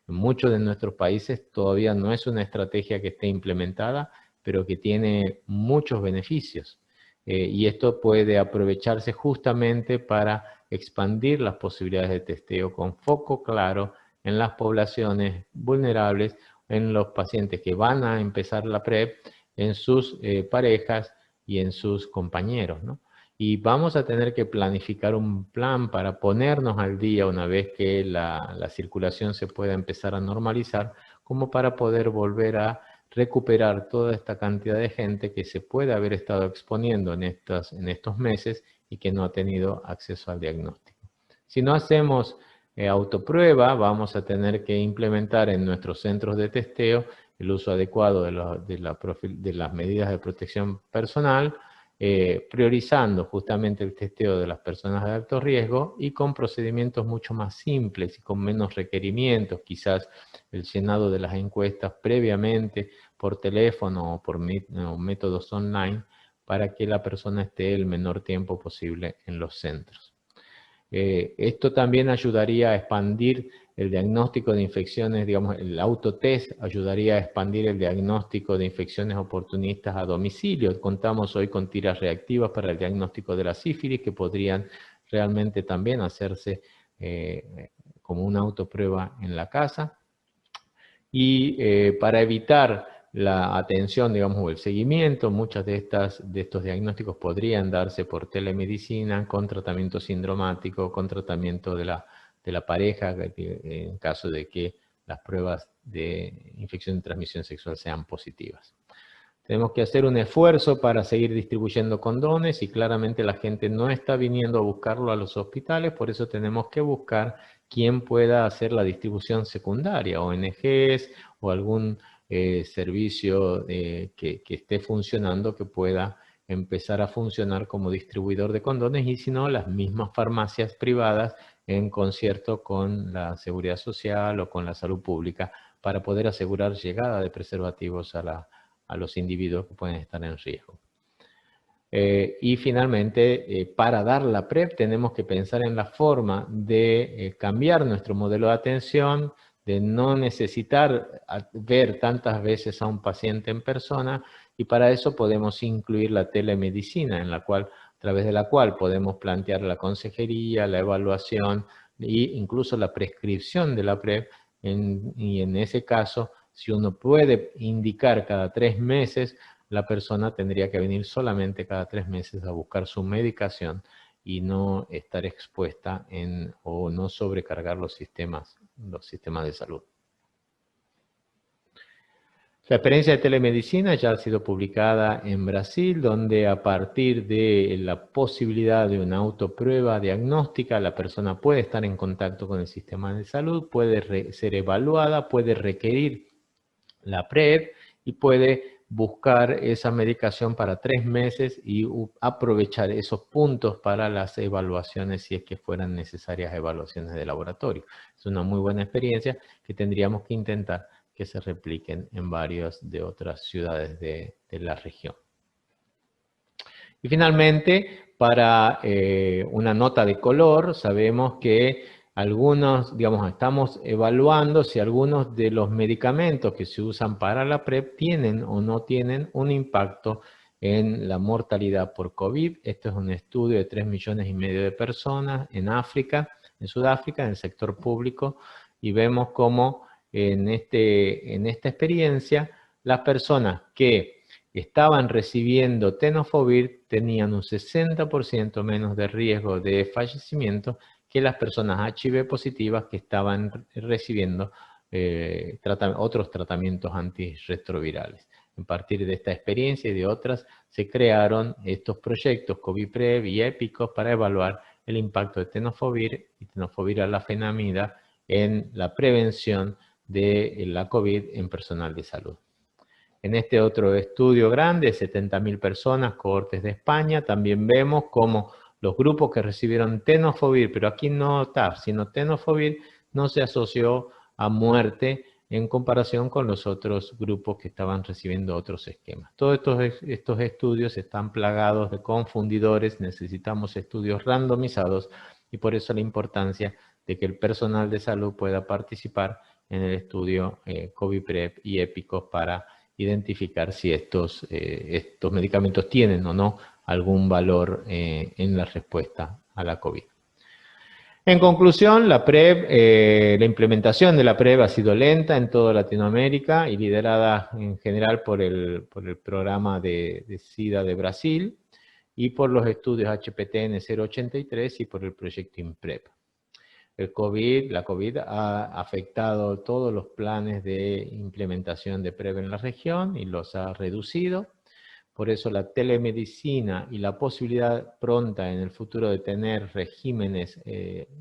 En muchos de nuestros países todavía no es una estrategia que esté implementada, pero que tiene muchos beneficios. Y esto puede aprovecharse justamente para expandir las posibilidades de testeo con foco claro en las poblaciones vulnerables, en los pacientes que van a empezar la PrEP, en sus parejas y en sus compañeros, ¿no? Y vamos a tener que planificar un plan para ponernos al día una vez que la circulación se pueda empezar a normalizar, como para poder volver a recuperar toda esta cantidad de gente que se puede haber estado exponiendo en estos meses y que no ha tenido acceso al diagnóstico. Si no hacemos autoprueba, vamos a tener que implementar en nuestros centros de testeo el uso adecuado de las medidas de protección personal, priorizando justamente el testeo de las personas de alto riesgo y con procedimientos mucho más simples y con menos requerimientos, quizás el llenado de las encuestas previamente por teléfono o por métodos online para que la persona esté el menor tiempo posible en los centros. Esto también ayudaría a expandir el diagnóstico de infecciones, digamos, el autotest ayudaría a expandir el diagnóstico de infecciones oportunistas a domicilio. Contamos hoy con tiras reactivas para el diagnóstico de la sífilis que podrían realmente también hacerse como una autoprueba en la casa. Y para evitar la atención, digamos, o el seguimiento, muchas de estos diagnósticos podrían darse por telemedicina, con tratamiento sindromático, con tratamiento de la pareja, en caso de que las pruebas de infección de transmisión sexual sean positivas. Tenemos que hacer un esfuerzo para seguir distribuyendo condones y claramente la gente no está viniendo a buscarlo a los hospitales, por eso tenemos que buscar quién pueda hacer la distribución secundaria, ONGs o algún servicio que esté funcionando que pueda empezar a funcionar como distribuidor de condones y si no, las mismas farmacias privadas en concierto con la seguridad social o con la salud pública para poder asegurar llegada de preservativos a los individuos que pueden estar en riesgo. Y finalmente, para dar la PrEP tenemos que pensar en la forma de cambiar nuestro modelo de atención, de no necesitar ver tantas veces a un paciente en persona, y para eso podemos incluir la telemedicina, a través de la cual podemos plantear la consejería, la evaluación e incluso la prescripción de la PrEP, y en ese caso, si uno puede indicar cada 3 meses, la persona tendría que venir solamente cada 3 meses a buscar su medicación y no estar expuesta o no sobrecargar los sistemas de salud. La experiencia de telemedicina ya ha sido publicada en Brasil, donde a partir de la posibilidad de una autoprueba diagnóstica, la persona puede estar en contacto con el sistema de salud, puede ser evaluada, puede requerir la PrEP y puede buscar esa medicación para 3 meses y aprovechar esos puntos para las evaluaciones si es que fueran necesarias evaluaciones de laboratorio. Es una muy buena experiencia que tendríamos que intentar que se repliquen en varias de otras ciudades de la región. Y finalmente, para una nota de color, sabemos que estamos evaluando si algunos de los medicamentos que se usan para la PrEP tienen o no tienen un impacto en la mortalidad por COVID. Este es un estudio de 3,5 millones de personas en África, en Sudáfrica, en el sector público, y vemos cómo en esta experiencia las personas que estaban recibiendo tenofovir tenían un 60% menos de riesgo de fallecimiento que las personas HIV positivas que estaban recibiendo otros tratamientos antirretrovirales. A partir de esta experiencia y de otras, se crearon estos proyectos COVID-PrEP y EPICOS para evaluar el impacto de tenofovir y tenofovir alafenamida en la prevención de la COVID en personal de salud. En este otro estudio grande, 70.000 personas, cohortes de España, también vemos cómo los grupos que recibieron tenofovir, pero aquí no TAF, sino tenofovir, no se asoció a muerte en comparación con los otros grupos que estaban recibiendo otros esquemas. Todos estos estudios están plagados de confundidores, necesitamos estudios randomizados y por eso la importancia de que el personal de salud pueda participar en el estudio COVID-PrEP y EPICOS para identificar si estos medicamentos tienen o no algún valor en la respuesta a la COVID. En conclusión, la implementación de la PrEP ha sido lenta en toda Latinoamérica y liderada en general por el programa de SIDA de Brasil y por los estudios HPTN 083 y por el proyecto INPREP. La COVID ha afectado todos los planes de implementación de PrEP en la región y los ha reducido. Por eso la telemedicina y la posibilidad pronta en el futuro de tener regímenes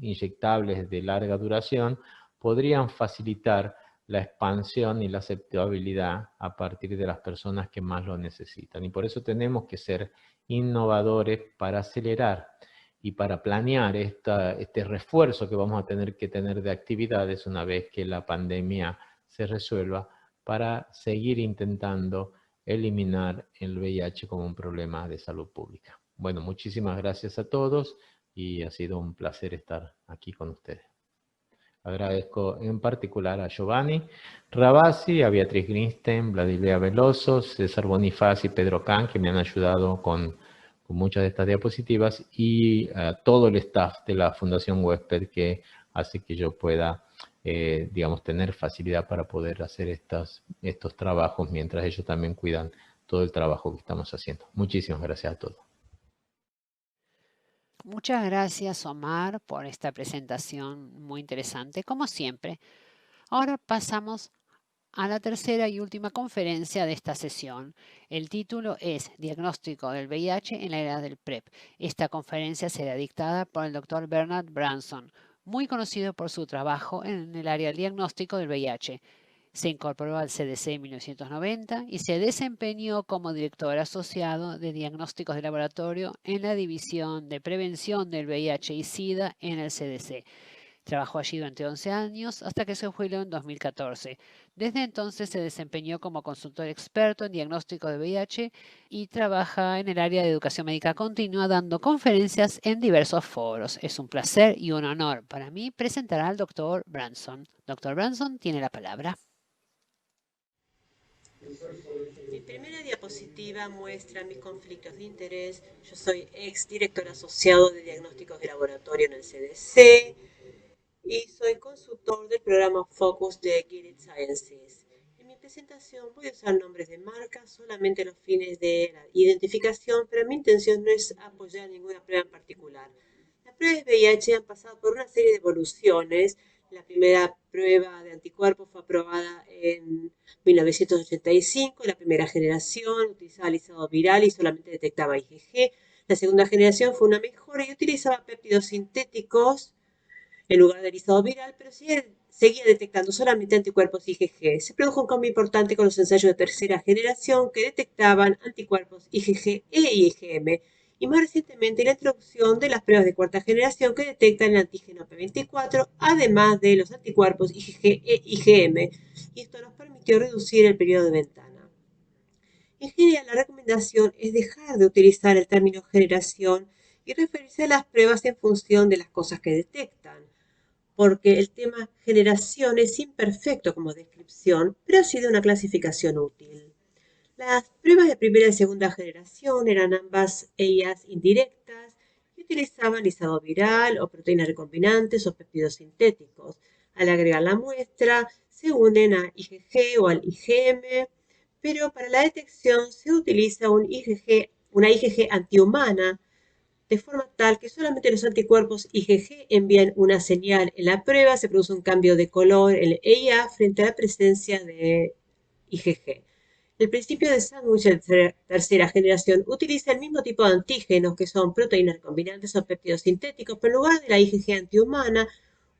inyectables de larga duración podrían facilitar la expansión y la aceptabilidad a partir de las personas que más lo necesitan. Y por eso tenemos que ser innovadores para acelerar y para planear este refuerzo que vamos a tener que tener de actividades una vez que la pandemia se resuelva, para seguir intentando eliminar el VIH como un problema de salud pública. Bueno, muchísimas gracias a todos y ha sido un placer estar aquí con ustedes. Agradezco en particular a Giovanni Rabasi, a Beatriz Grinstein, Vladimir Veloso, César Bonifaz y Pedro Can, que me han ayudado con muchas de estas diapositivas, y a todo el staff de la Fundación Huésped, que hace que yo pueda, digamos, tener facilidad para poder hacer estos trabajos, mientras ellos también cuidan todo el trabajo que estamos haciendo. Muchísimas gracias a todos. Muchas gracias, Omar, por esta presentación muy interesante, como siempre. Ahora pasamos a la tercera y última conferencia de esta sesión. El título es Diagnóstico del VIH en la era del PrEP. Esta conferencia será dictada por el Dr. Bernard Branson, muy conocido por su trabajo en el área del diagnóstico del VIH. Se incorporó al CDC en 1990 y se desempeñó como director asociado de diagnósticos de laboratorio en la División de Prevención del VIH y SIDA en el CDC. Trabajó allí durante 11 años hasta que se jubiló en 2014. Desde entonces se desempeñó como consultor experto en diagnóstico de VIH y trabaja en el área de educación médica continua dando conferencias en diversos foros. Es un placer y un honor para mí presentar al Dr. Branson. Dr. Branson tiene la palabra. Mi primera diapositiva muestra mis conflictos de interés. Yo soy ex director asociado de diagnósticos de laboratorio en el CDC y soy consultor del programa Focus de Gilead Sciences. En mi presentación voy a usar nombres de marca solamente a los fines de la identificación, pero mi intención no es apoyar ninguna prueba en particular. Las pruebas de VIH han pasado por una serie de evoluciones. La primera prueba de anticuerpos fue aprobada en 1985, la primera generación utilizaba lisado viral y solamente detectaba IgG. La segunda generación fue una mejora y utilizaba péptidos sintéticos en lugar de lisado viral, pero seguía detectando solamente anticuerpos IgG. Se produjo un cambio importante con los ensayos de tercera generación que detectaban anticuerpos IgG e IgM, y más recientemente la introducción de las pruebas de cuarta generación que detectan el antígeno P24, además de los anticuerpos IgG e IgM, y esto nos permitió reducir el periodo de ventana. En general, la recomendación es dejar de utilizar el término generación y referirse a las pruebas en función de las cosas que detectan, porque el tema generación es imperfecto como descripción, pero ha sido una clasificación útil. Las pruebas de primera y segunda generación eran ambas ellas indirectas y utilizaban lisado viral o proteínas recombinantes o péptidos sintéticos. Al agregar la muestra, se unen a IgG o al IgM, pero para la detección se utiliza una IgG antihumana, de forma tal que solamente los anticuerpos IgG envían una señal en la prueba, se produce un cambio de color en el EIA frente a la presencia de IgG. El principio de sándwich de tercera generación utiliza el mismo tipo de antígenos, que son proteínas recombinantes o péptidos sintéticos, pero en lugar de la IgG antihumana,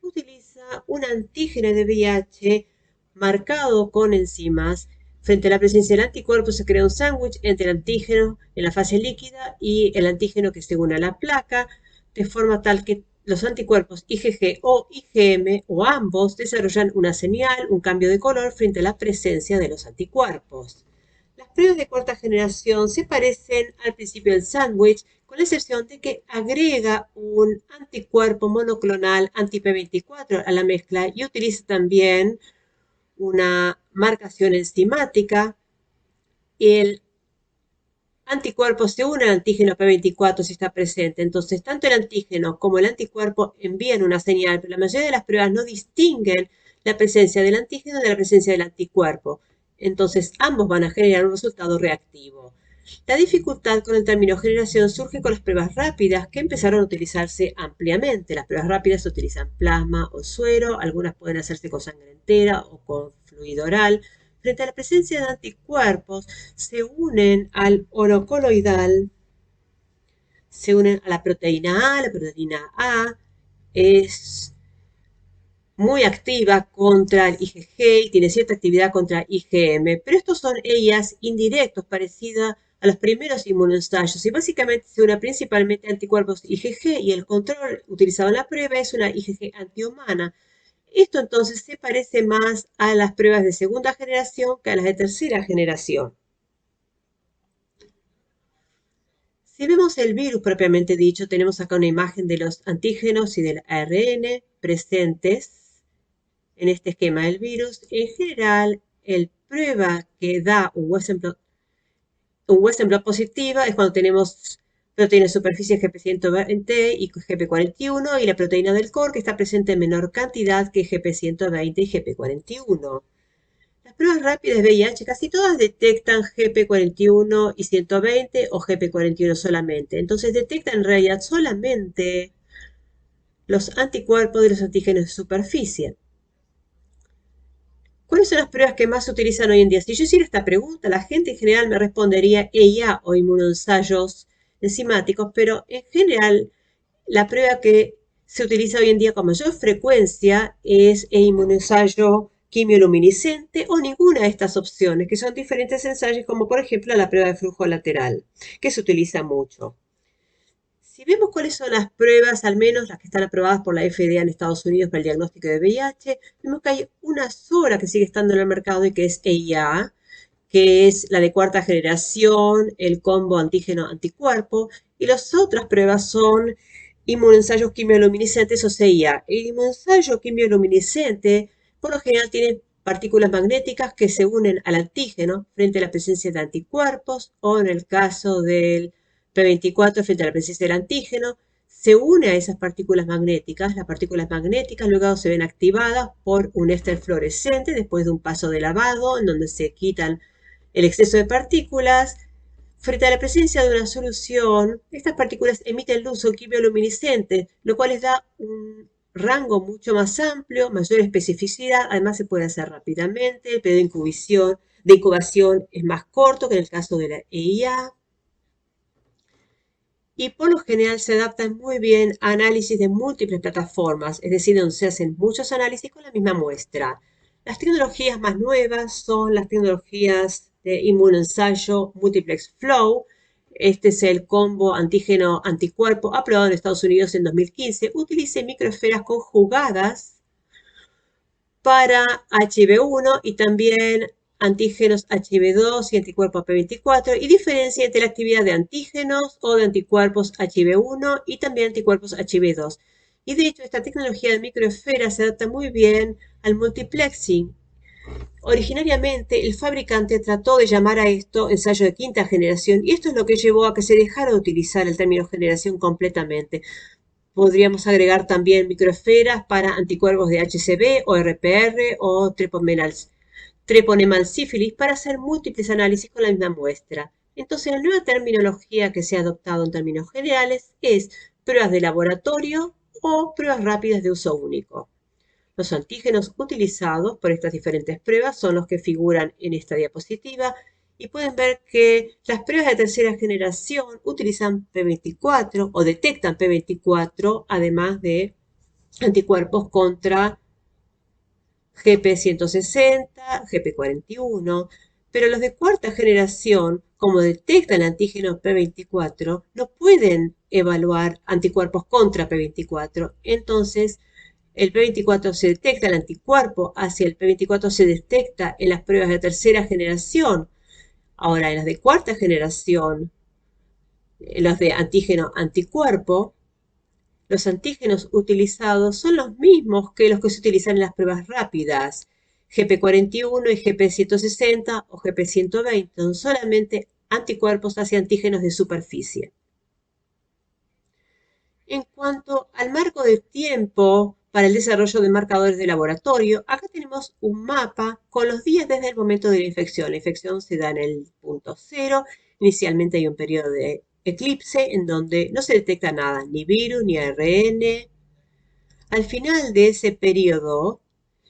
utiliza un antígeno de VIH marcado con enzimas. Frente a la presencia del anticuerpo se crea un sándwich entre el antígeno en la fase líquida y el antígeno que se une a la placa, de forma tal que los anticuerpos IgG o IgM o ambos desarrollan una señal, un cambio de color frente a la presencia de los anticuerpos. Las pruebas de cuarta generación se parecen al principio del sándwich, con la excepción de que agrega un anticuerpo monoclonal anti-P24 a la mezcla y utiliza también una marcación enzimática. El anticuerpo se une al antígeno P24 si está presente. Entonces, tanto el antígeno como el anticuerpo envían una señal, pero la mayoría de las pruebas no distinguen la presencia del antígeno de la presencia del anticuerpo. Entonces, ambos van a generar un resultado reactivo. La dificultad con el término generación surge con las pruebas rápidas, que empezaron a utilizarse ampliamente. Las pruebas rápidas se utilizan plasma o suero, algunas pueden hacerse con sangre entera o con fluido oral, frente a la presencia de anticuerpos, se unen al oro coloidal, se unen a la proteína A. La proteína A es muy activa contra el IgG y tiene cierta actividad contra IgM, pero estos son EIAs indirectos, parecidos a los primeros inmunoensayos, y básicamente se une principalmente a anticuerpos IgG, y el control utilizado en la prueba es una IgG antihumana. Esto entonces se parece más a las pruebas de segunda generación que a las de tercera generación. Si vemos el virus propiamente dicho, tenemos acá una imagen de los antígenos y del ARN presentes en este esquema del virus. En general, el prueba que da un Western blot positiva es cuando tenemos proteína de superficie GP120 y GP41 y la proteína del core que está presente en menor cantidad que GP120 y GP41. Las pruebas rápidas de VIH casi todas detectan GP41 y 120 o GP41 solamente. Entonces detectan en realidad solamente los anticuerpos de los antígenos de superficie. ¿Cuáles son las pruebas que más se utilizan hoy en día? Si yo hiciera esta pregunta, la gente en general me respondería EIA o inmunoensayos enzimáticos, pero en general la prueba que se utiliza hoy en día con mayor frecuencia es el inmunoensayo quimioluminiscente o ninguna de estas opciones, que son diferentes ensayos, como por ejemplo la prueba de flujo lateral, que se utiliza mucho. Si vemos cuáles son las pruebas, al menos las que están aprobadas por la FDA en Estados Unidos para el diagnóstico de VIH, vemos que hay una sola que sigue estando en el mercado y que es EIA, que es la de cuarta generación, el combo antígeno-anticuerpo, y las otras pruebas son inmunoensayos quimioluminiscentes o CIA. El inmunoensayo quimioluminiscente, por lo general, tiene partículas magnéticas que se unen al antígeno frente a la presencia de anticuerpos, o en el caso del P24 frente a la presencia del antígeno, se une a esas partículas magnéticas. Las partículas magnéticas luego se ven activadas por un éster fluorescente después de un paso de lavado en donde se quitan el exceso de partículas. Frente a la presencia de una solución, estas partículas emiten luz quimioluminiscente, lo cual les da un rango mucho más amplio, mayor especificidad. Además, se puede hacer rápidamente. El periodo de incubación es más corto que en el caso de la EIA. Y por lo general se adaptan muy bien a análisis de múltiples plataformas, es decir, donde se hacen muchos análisis con la misma muestra. Las tecnologías más nuevas son las tecnologías de inmunoensayo multiplex flow. Este es el combo antígeno-anticuerpo aprobado en Estados Unidos en 2015. Utiliza microesferas conjugadas para HIV1 y también antígenos HIV2 y anticuerpos P24 y diferencia entre la actividad de antígenos o de anticuerpos HIV1 y también anticuerpos HIV2. Y de hecho, esta tecnología de microesferas se adapta muy bien al multiplexing. Originariamente, el fabricante trató de llamar a esto ensayo de quinta generación y esto es lo que llevó a que se dejara de utilizar el término generación completamente. Podríamos agregar también microesferas para anticuerpos de HCV o RPR o treponemalsífilis para hacer múltiples análisis con la misma muestra. Entonces, la nueva terminología que se ha adoptado en términos generales es pruebas de laboratorio o pruebas rápidas de uso único. Los antígenos utilizados por estas diferentes pruebas son los que figuran en esta diapositiva y pueden ver que las pruebas de tercera generación utilizan P24 o detectan P24, además de anticuerpos contra GP160, GP41, pero los de cuarta generación, como detectan el antígeno P24, no pueden evaluar anticuerpos contra P24. Entonces, el P24 se detecta, el anticuerpo hacia el P24 se detecta en las pruebas de tercera generación. Ahora, en las de cuarta generación, los de antígeno-anticuerpo, los antígenos utilizados son los mismos que los que se utilizan en las pruebas rápidas, GP41 y GP160 o GP120, son solamente anticuerpos hacia antígenos de superficie. En cuanto al marco de tiempo para el desarrollo de marcadores de laboratorio, acá tenemos un mapa con los días desde el momento de la infección. La infección se da en el punto 0, inicialmente hay un periodo de eclipse en donde no se detecta nada, ni virus, ni ARN. Al final de ese periodo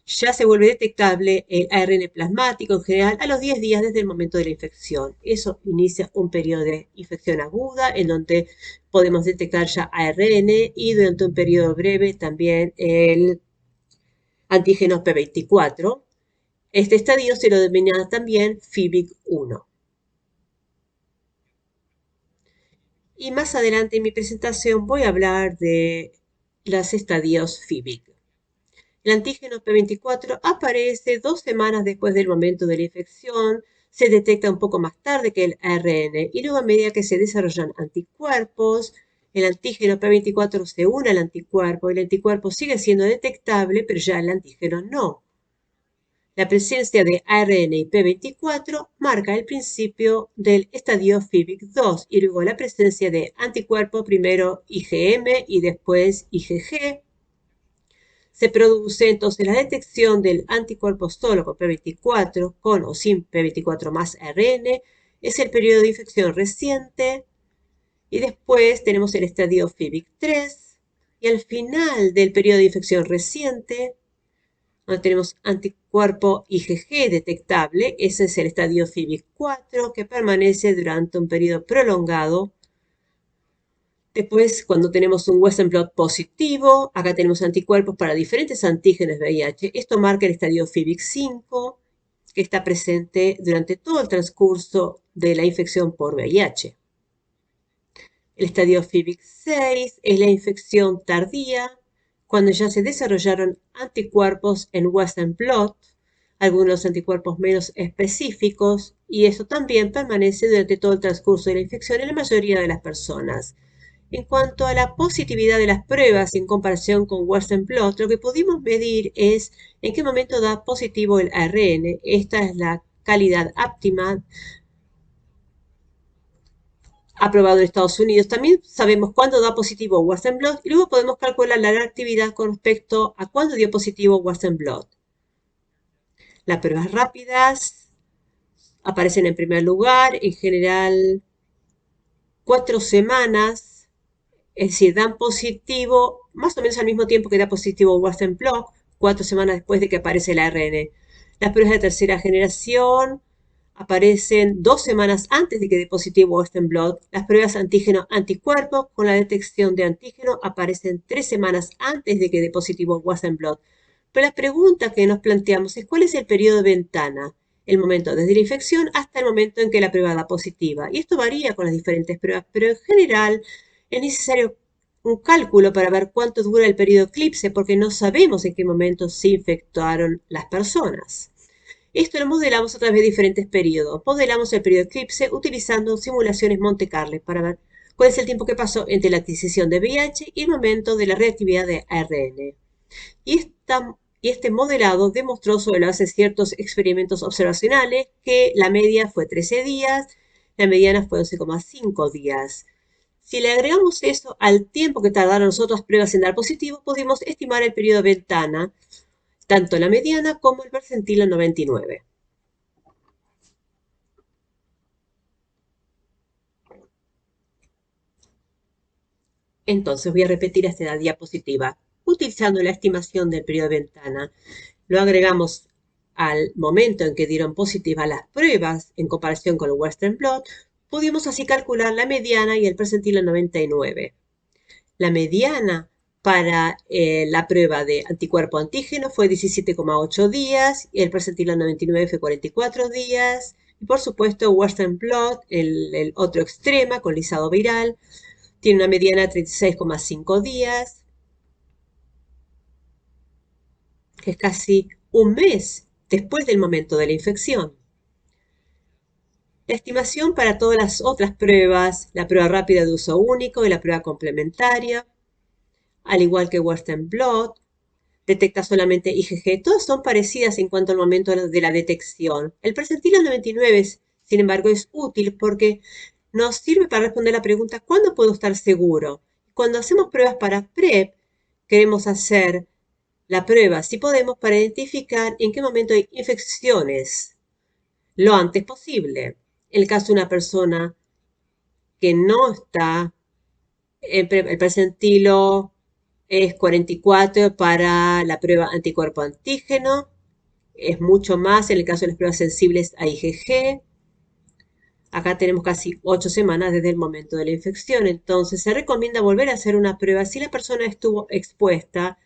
ya se vuelve detectable el ARN plasmático en general a los 10 días desde el momento de la infección. Eso inicia un periodo de infección aguda en donde podemos detectar ya ARN y durante un periodo breve también el antígeno P24. Este estadio se lo denomina también FIBIC1. Y más adelante en mi presentación voy a hablar de los estadios FIBIC. El antígeno P24 aparece 2 semanas después del momento de la infección, se detecta un poco más tarde que el ARN y luego a medida que se desarrollan anticuerpos, el antígeno P24 se une al anticuerpo y el anticuerpo sigue siendo detectable, pero ya el antígeno no. La presencia de ARN y P24 marca el principio del estadio FIBIC2 y luego la presencia de anticuerpo, primero IgM y después IgG. Se produce entonces la detección del anticuerpo solo con P24, con o sin P24 más ARN. Es el periodo de infección reciente. Y después tenemos el estadio FIBIC3. Y al final del periodo de infección reciente, donde tenemos anticuerpo IgG detectable, ese es el estadio FIBIC4, que permanece durante un periodo prolongado. Después, cuando tenemos un Western blot positivo, acá tenemos anticuerpos para diferentes antígenos VIH. Esto marca el estadio FIBIC5, que está presente durante todo el transcurso de la infección por VIH. El estadio FIBIC6 es la infección tardía, cuando ya se desarrollaron anticuerpos en Western blot, algunos anticuerpos menos específicos, y eso también permanece durante todo el transcurso de la infección en la mayoría de las personas. En cuanto a la positividad de las pruebas en comparación con Western blot, lo que pudimos medir es en qué momento da positivo el ARN. Esta es la calidad óptima aprobado en Estados Unidos. También sabemos cuándo da positivo Western blot y luego podemos calcular la reactividad con respecto a cuándo dio positivo Western blot. Las pruebas rápidas aparecen en primer lugar, en general 4 semanas. Es decir, dan positivo más o menos al mismo tiempo que da positivo Western blot, 4 semanas después de que aparece el ARN. Las pruebas de tercera generación aparecen 2 semanas antes de que dé positivo Western blot. Las pruebas antígeno-anticuerpos con la detección de antígeno aparecen 3 semanas antes de que dé positivo Western blot. Pero la pregunta que nos planteamos es ¿cuál es el periodo de ventana? El momento desde la infección hasta el momento en que la prueba da positiva. Y esto varía con las diferentes pruebas, pero en general es necesario un cálculo para ver cuánto dura el periodo eclipse porque no sabemos en qué momento se infectaron las personas. Esto lo modelamos a través de diferentes periodos. Modelamos el periodo eclipse utilizando simulaciones Monte Carlo para ver cuál es el tiempo que pasó entre la adquisición de VIH y el momento de la reactividad de ARN. Y este modelado demostró sobre la base de ciertos experimentos observacionales que la media fue 13 días, la mediana fue 11,5 días. Si le agregamos eso al tiempo que tardaron las otras pruebas en dar positivo, pudimos estimar el periodo de ventana, tanto la mediana como el percentilo 99. Entonces voy a repetir esta diapositiva. Utilizando la estimación del periodo de ventana, lo agregamos al momento en que dieron positivas las pruebas en comparación con el Western blot, pudimos así calcular la mediana y el percentilo 99. La mediana para la prueba de anticuerpo antígeno fue 17,8 días y el percentilo 99 fue 44 días. Y por supuesto, Western blot, el otro extremo con lisado viral, tiene una mediana de 36,5 días, que es casi un mes después del momento de la infección. La estimación para todas las otras pruebas, la prueba rápida de uso único y la prueba complementaria, al igual que Western blot, detecta solamente IgG, todas son parecidas en cuanto al momento de la detección. El percentilo 99, sin embargo, es útil porque nos sirve para responder la pregunta ¿cuándo puedo estar seguro? Cuando hacemos pruebas para PrEP, queremos hacer la prueba, si podemos, para identificar en qué momento hay infecciones lo antes posible. En el caso de una persona que no está en el percentilo es 44 para la prueba anticuerpo antígeno, es mucho más en el caso de las pruebas sensibles a IgG. Acá tenemos casi 8 semanas desde el momento de la infección, entonces se recomienda volver a hacer una prueba si la persona estuvo expuesta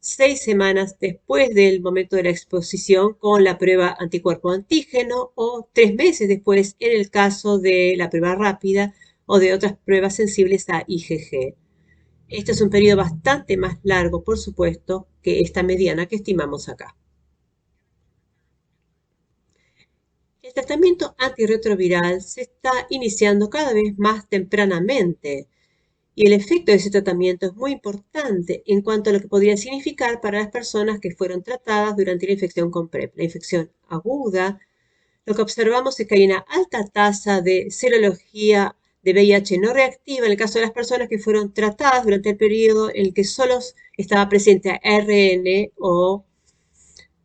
6 semanas después del momento de la exposición con la prueba anticuerpo antígeno o 3 meses después en el caso de la prueba rápida o de otras pruebas sensibles a IgG. Este es un periodo bastante más largo, por supuesto, que esta mediana que estimamos acá. El tratamiento antirretroviral se está iniciando cada vez más tempranamente y el efecto de ese tratamiento es muy importante en cuanto a lo que podría significar para las personas que fueron tratadas durante la infección con PrEP. La infección aguda, lo que observamos es que hay una alta tasa de serología de VIH no reactiva en el caso de las personas que fueron tratadas durante el periodo en el que solo estaba presente ARN o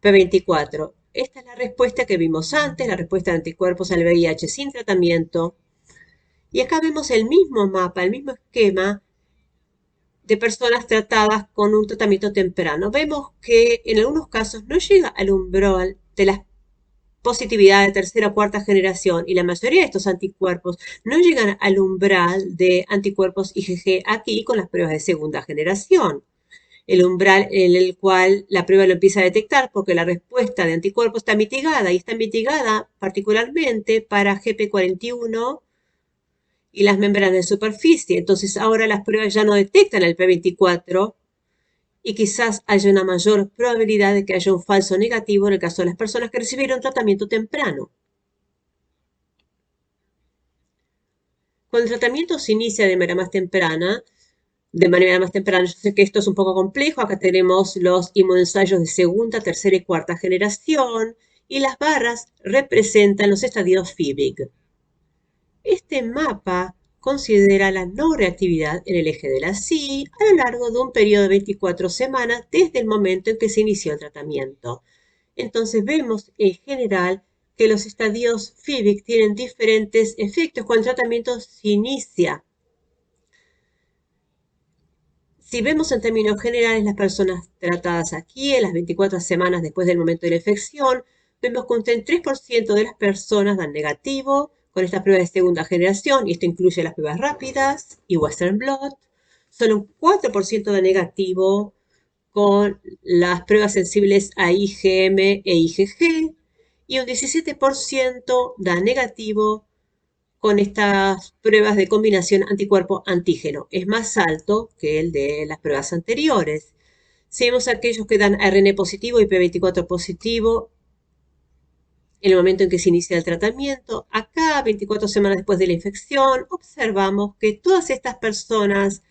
P24. Esta es la respuesta que vimos antes, la respuesta de anticuerpos al VIH sin tratamiento. Y acá vemos el mismo mapa, el mismo esquema de personas tratadas con un tratamiento temprano. Vemos que en algunos casos no llega al umbral de la positividad de tercera o cuarta generación y la mayoría de estos anticuerpos no llegan al umbral de anticuerpos IgG aquí con las pruebas de segunda generación. El umbral en el cual la prueba lo empieza a detectar porque la respuesta de anticuerpos está mitigada y está mitigada particularmente para GP41 y las membranas de superficie. Entonces ahora las pruebas ya no detectan el P24 y quizás haya una mayor probabilidad de que haya un falso negativo en el caso de las personas que recibieron tratamiento temprano. Cuando el tratamiento se inicia de manera más temprana, yo sé que esto es un poco complejo, acá tenemos los inmunoensayos de segunda, tercera y cuarta generación y las barras representan los estadios FIBIC. Este mapa considera la no reactividad en el eje de la CI a lo largo de un periodo de 24 semanas desde el momento en que se inició el tratamiento. Entonces vemos en general que los estadios FIBIC tienen diferentes efectos cuando el tratamiento se inicia. Si vemos en términos generales las personas tratadas aquí en las 24 semanas después del momento de la infección, vemos que un 3% de las personas dan negativo con esta prueba de segunda generación, y esto incluye las pruebas rápidas y Western blot. Solo un 4% da negativo con las pruebas sensibles a IgM e IgG, y un 17% da negativo con estas pruebas de combinación anticuerpo-antígeno. Es más alto que el de las pruebas anteriores. Si vemos aquellos que dan ARN positivo y P24 positivo en el momento en que se inicia el tratamiento, acá 24 semanas después de la infección, observamos que todas estas personas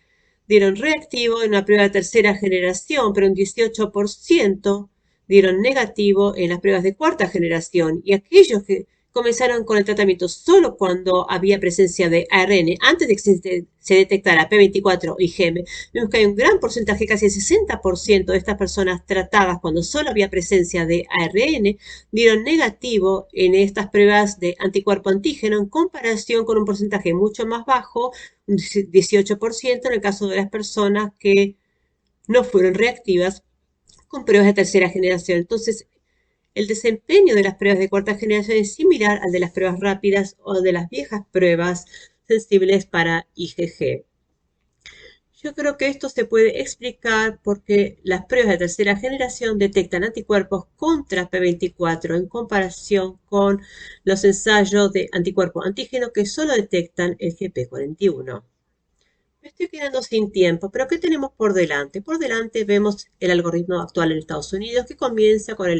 dieron reactivo en una prueba de tercera generación, pero un 18% dieron negativo en las pruebas de cuarta generación, y aquellos que comenzaron con el tratamiento solo cuando había presencia de ARN, antes de que se detectara P24 y IgM, vemos que hay un gran porcentaje, casi el 60% de estas personas tratadas cuando solo había presencia de ARN, dieron negativo en estas pruebas de anticuerpo antígeno en comparación con un porcentaje mucho más bajo, un 18% en el caso de las personas que no fueron reactivas con pruebas de tercera generación. Entonces, el desempeño de las pruebas de cuarta generación es similar al de las pruebas rápidas o de las viejas pruebas sensibles para IgG. Yo creo que esto se puede explicar porque las pruebas de tercera generación detectan anticuerpos contra P24 en comparación con los ensayos de anticuerpo antígeno que solo detectan el GP41. Me estoy quedando sin tiempo, pero ¿qué tenemos por delante? Por delante vemos el algoritmo actual en Estados Unidos que comienza con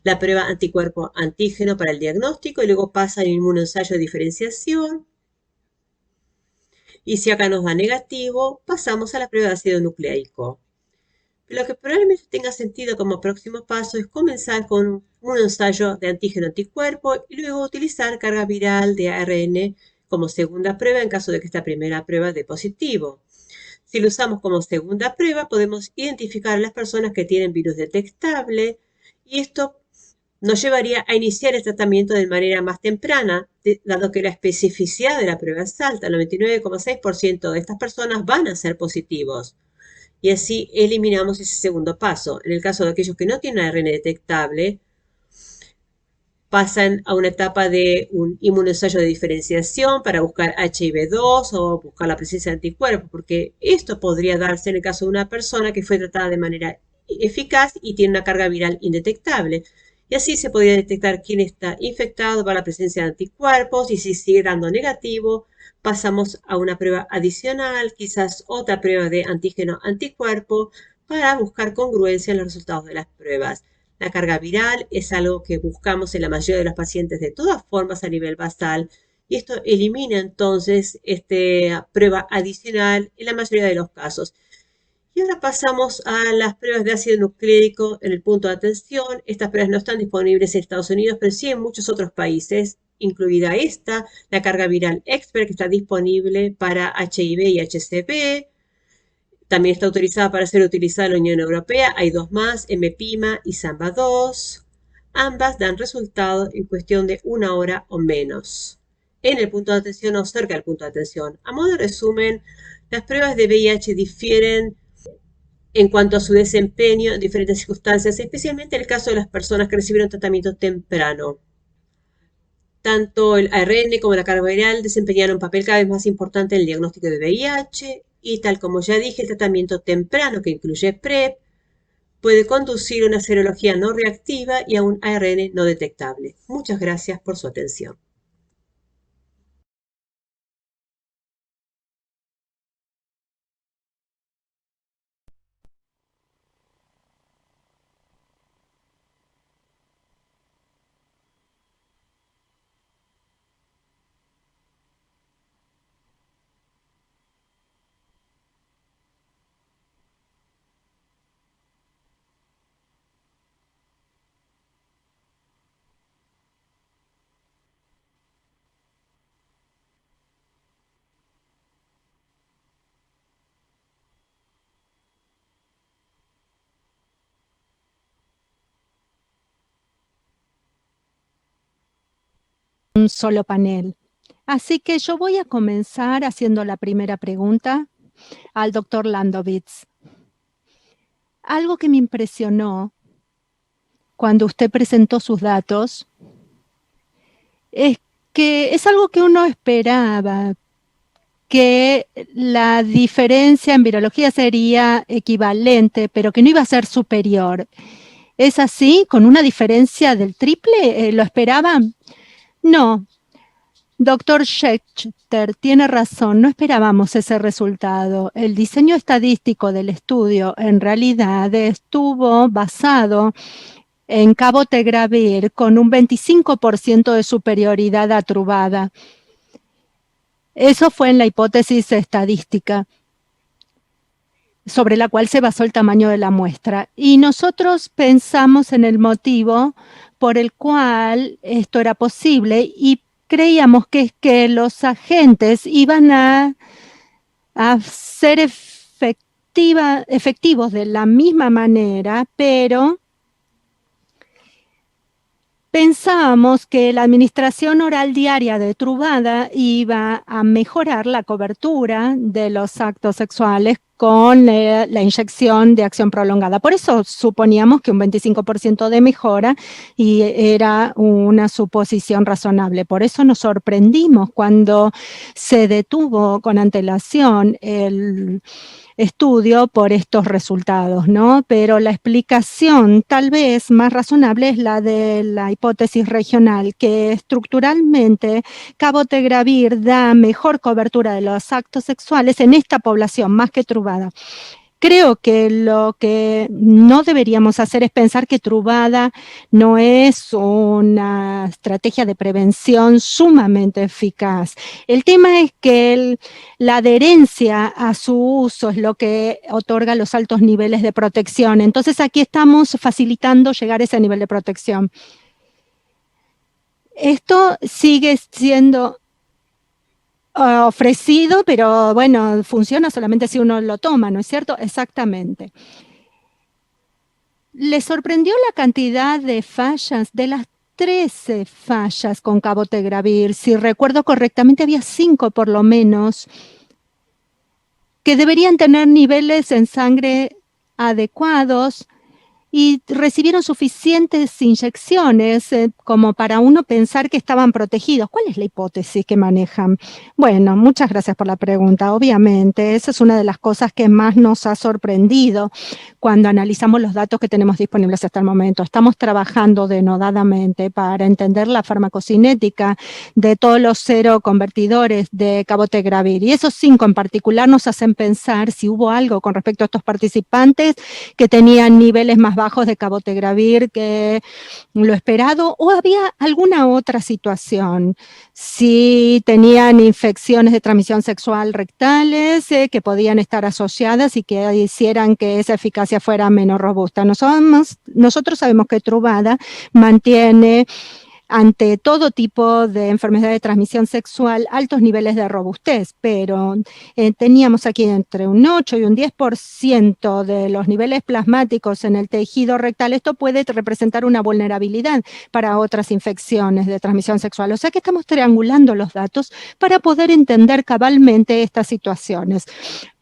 la prueba anticuerpo antígeno para el diagnóstico y luego pasa al inmunoensayo de diferenciación. Y si acá nos da negativo, pasamos a la prueba de ácido nucleico. Lo que probablemente tenga sentido como próximo paso es comenzar con un ensayo de antígeno anticuerpo y luego utilizar carga viral de ARN como segunda prueba en caso de que esta primera prueba dé positivo. Si lo usamos como segunda prueba, podemos identificar a las personas que tienen virus detectable y esto nos llevaría a iniciar el tratamiento de manera más temprana, dado que la especificidad de la prueba es alta. El 99,6% de estas personas van a ser positivos. y así eliminamos ese segundo paso. En el caso de aquellos que no tienen ARN detectable, pasan a una etapa de un inmunoensayo de diferenciación para buscar HIV-2 o buscar la presencia de anticuerpos, porque esto podría darse en el caso de una persona que fue tratada de manera eficaz y tiene una carga viral indetectable. Y así se podría detectar quién está infectado por la presencia de anticuerpos, y si sigue dando negativo, pasamos a una prueba adicional, quizás otra prueba de antígeno anticuerpo, para buscar congruencia en los resultados de las pruebas. La carga viral es algo que buscamos en la mayoría de los pacientes de todas formas a nivel basal, y esto elimina entonces esta prueba adicional en la mayoría de los casos. Y ahora pasamos a las pruebas de ácido nucleico en el punto de atención. Estas pruebas no están disponibles en Estados Unidos, pero sí en muchos otros países, incluida esta, la carga viral Expert, que está disponible para HIV y HCV. También está autorizada para ser utilizada en la Unión Europea. Hay dos más, MPIMA y SAMBA2. Ambas dan resultado en cuestión de 1 hora o menos, en el punto de atención o cerca del punto de atención. A modo de resumen, las pruebas de VIH difieren en cuanto a su desempeño en diferentes circunstancias, especialmente en el caso de las personas que recibieron tratamiento temprano. Tanto el ARN como la carga viral desempeñaron un papel cada vez más importante en el diagnóstico de VIH, y tal como ya dije, el tratamiento temprano, que incluye PrEP, puede conducir a una serología no reactiva y a un ARN no detectable. Muchas gracias por su atención. Un solo panel. Así que yo voy a comenzar haciendo la primera pregunta al doctor Landowitz. Algo que me impresionó cuando usted presentó sus datos es que es algo que uno esperaba, que la diferencia en virología sería equivalente, pero que no iba a ser superior. ¿Es así? ¿Con una diferencia del triple? ¿Lo esperaban? No. Doctor Schechter tiene razón, no esperábamos ese resultado. El diseño estadístico del estudio en realidad estuvo basado en cabotegravir con un 25% de superioridad a Truvada. Eso fue en la hipótesis estadística sobre la cual se basó el tamaño de la muestra. Y nosotros pensamos en el motivo por el cual esto era posible y creíamos que es que los agentes iban a ser efectivos de la misma manera, pero pensábamos que la administración oral diaria de Truvada iba a mejorar la cobertura de los actos sexuales con la inyección de acción prolongada. Por eso suponíamos que un 25% de mejora y era una suposición razonable. Por eso nos sorprendimos cuando se detuvo con antelación el estudio por estos resultados, ¿no? Pero la explicación tal vez más razonable es la de la hipótesis regional, que estructuralmente cabotegravir da mejor cobertura de los actos sexuales en esta población, más que Truvada. Creo que lo que no deberíamos hacer es pensar que Truvada no es una estrategia de prevención sumamente eficaz. El tema es que la adherencia a su uso es lo que otorga los altos niveles de protección. Entonces aquí estamos facilitando llegar a ese nivel de protección. Esto sigue siendo ofrecido, pero bueno, funciona solamente si uno lo toma, ¿no es cierto? Exactamente. ¿Le sorprendió la cantidad de fallas? De las 13 fallas con cabotegravir, si recuerdo correctamente, había 5 por lo menos que deberían tener niveles en sangre adecuados y recibieron suficientes inyecciones como para uno pensar que estaban protegidos. ¿Cuál es la hipótesis que manejan? Bueno, muchas gracias por la pregunta. Obviamente, esa es una de las cosas que más nos ha sorprendido cuando analizamos los datos que tenemos disponibles hasta el momento. Estamos trabajando denodadamente para entender la farmacocinética de todos los seroconvertidores de cabotegravir. Y esos 5 en particular nos hacen pensar si hubo algo con respecto a estos participantes que tenían niveles más bajos de cabotegravir que lo esperado, o había alguna otra situación. Si tenían infecciones de transmisión sexual rectales que podían estar asociadas y que hicieran que esa eficacia fuera menos robusta. Nosotros sabemos que Truvada mantiene ante todo tipo de enfermedad de transmisión sexual altos niveles de robustez, pero teníamos aquí entre un 8 y un 10% de los niveles plasmáticos en el tejido rectal. Esto puede representar una vulnerabilidad para otras infecciones de transmisión sexual. O sea que estamos triangulando los datos para poder entender cabalmente estas situaciones.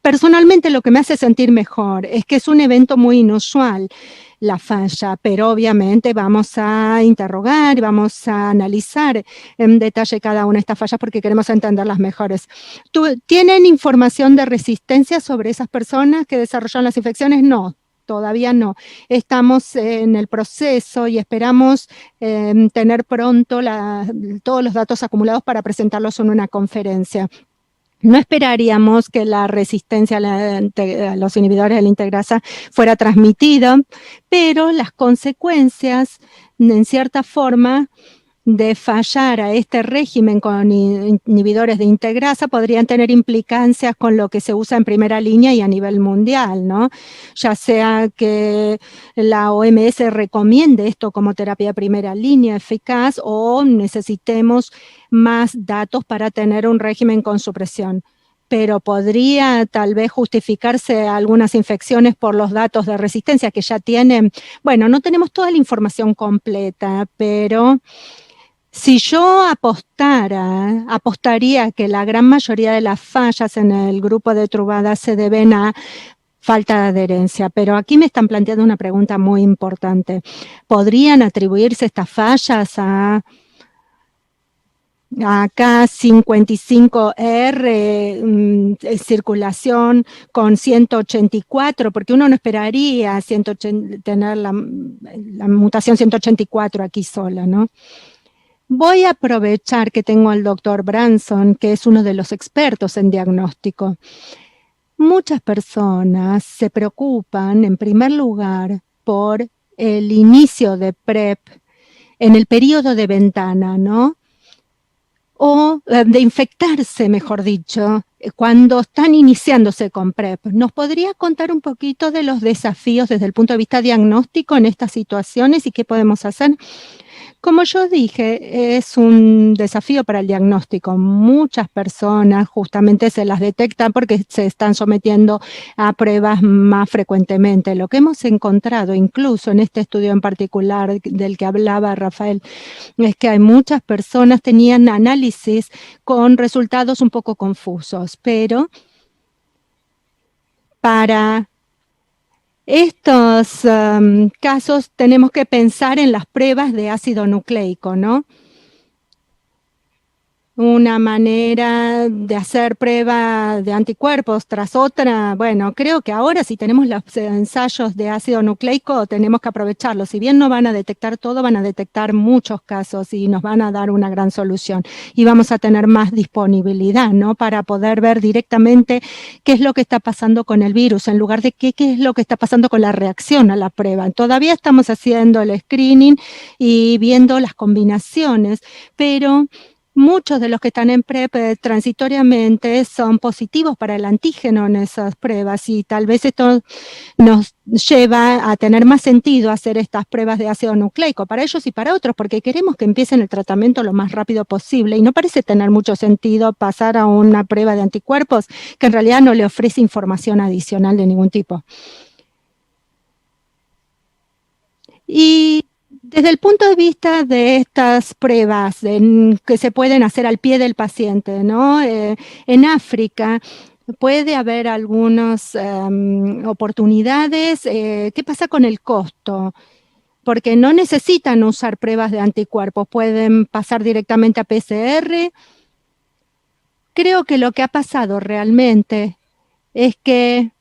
Personalmente, lo que me hace sentir mejor es que es un evento muy inusual, la falla, pero obviamente vamos a interrogar, vamos a analizar en detalle cada una de estas fallas porque queremos entenderlas mejores. ¿Tienen información de resistencia sobre esas personas que desarrollaron las infecciones? No. Todavía no. Estamos en el proceso y esperamos tener pronto todos los datos acumulados para presentarlos en una conferencia. No esperaríamos que la resistencia a los inhibidores de la integrasa fuera transmitida, pero las consecuencias, en cierta forma, de fallar a este régimen con inhibidores de integrasa podrían tener implicancias con lo que se usa en primera línea y a nivel mundial, ¿no? Ya sea que la OMS recomiende esto como terapia de primera línea eficaz o necesitemos más datos para tener un régimen con supresión. Pero podría tal vez justificarse algunas infecciones por los datos de resistencia que ya tienen. Bueno, no tenemos toda la información completa, pero si yo apostaría que la gran mayoría de las fallas en el grupo de Truvada se deben a falta de adherencia, pero aquí me están planteando una pregunta muy importante. ¿Podrían atribuirse estas fallas a K55R, circulación con 184, porque uno no esperaría tener la mutación 184 aquí sola, ¿no? Voy a aprovechar que tengo al doctor Branson, que es uno de los expertos en diagnóstico. Muchas personas se preocupan, en primer lugar, por el inicio de PrEP en el periodo de ventana, ¿no? O de infectarse, mejor dicho, cuando están iniciándose con PrEP. ¿Nos podría contar un poquito de los desafíos desde el punto de vista diagnóstico en estas situaciones y qué podemos hacer? Como yo dije, es un desafío para el diagnóstico. Muchas personas justamente se las detectan porque se están sometiendo a pruebas más frecuentemente. Lo que hemos encontrado, incluso en este estudio en particular del que hablaba Rafael, es que hay muchas personas que tenían análisis con resultados un poco confusos, pero para estos casos tenemos que pensar en las pruebas de ácido nucleico, ¿no? Una manera de hacer prueba de anticuerpos tras otra. Bueno, creo que ahora si tenemos los ensayos de ácido nucleico tenemos que aprovecharlos. Si bien no van a detectar todo, van a detectar muchos casos y nos van a dar una gran solución. Y vamos a tener más disponibilidad, ¿no? Para poder ver directamente qué es lo que está pasando con el virus, en lugar de qué es lo que está pasando con la reacción a la prueba. Todavía estamos haciendo el screening y viendo las combinaciones, pero muchos de los que están en PrEP transitoriamente son positivos para el antígeno en esas pruebas y tal vez esto nos lleva a tener más sentido hacer estas pruebas de ácido nucleico para ellos y para otros porque queremos que empiecen el tratamiento lo más rápido posible y no parece tener mucho sentido pasar a una prueba de anticuerpos que en realidad no le ofrece información adicional de ningún tipo. Y desde el punto de vista de estas pruebas que se pueden hacer al pie del paciente, ¿no? En África, puede haber algunas oportunidades. ¿Qué pasa con el costo? Porque no necesitan usar pruebas de anticuerpos, pueden pasar directamente a PCR. Creo que lo que ha pasado realmente es que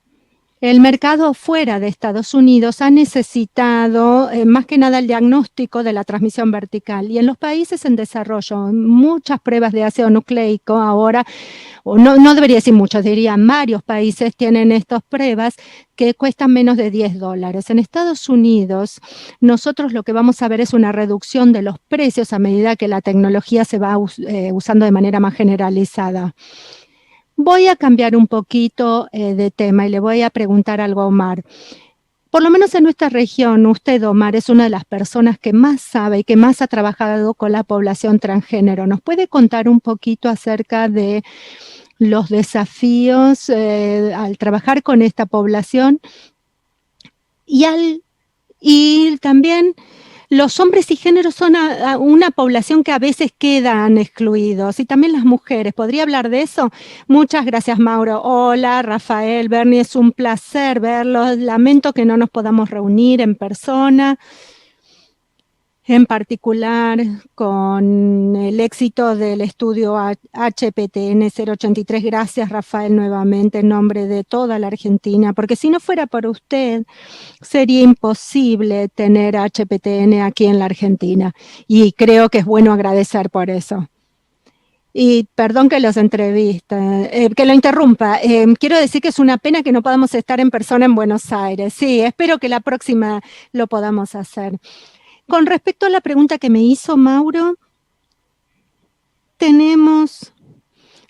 el mercado fuera de Estados Unidos ha necesitado más que nada el diagnóstico de la transmisión vertical, y en los países en desarrollo muchas pruebas de ácido nucleico ahora, o no debería decir muchos, diría varios países tienen estas pruebas que cuestan menos de $10. En Estados Unidos nosotros lo que vamos a ver es una reducción de los precios a medida que la tecnología se va usando de manera más generalizada. Voy a cambiar un poquito de tema y le voy a preguntar algo a Omar. Por lo menos en nuestra región, usted, Omar, es una de las personas que más sabe y que más ha trabajado con la población transgénero. ¿Nos puede contar un poquito acerca de los desafíos al trabajar con esta población y también los hombres y géneros son una población que a veces quedan excluidos, y también las mujeres? ¿Podría hablar de eso? Muchas gracias, Mauro. Hola, Rafael, Bernie, es un placer verlos. Lamento que no nos podamos reunir en persona, en particular con el éxito del estudio HPTN 083. Gracias, Rafael, nuevamente en nombre de toda la Argentina, porque si no fuera por usted, sería imposible tener HPTN aquí en la Argentina, y creo que es bueno agradecer por eso. Y perdón que los entreviste, que lo interrumpa. Quiero decir que es una pena que no podamos estar en persona en Buenos Aires. Sí, espero que la próxima lo podamos hacer. Con respecto a la pregunta que me hizo Mauro, tenemos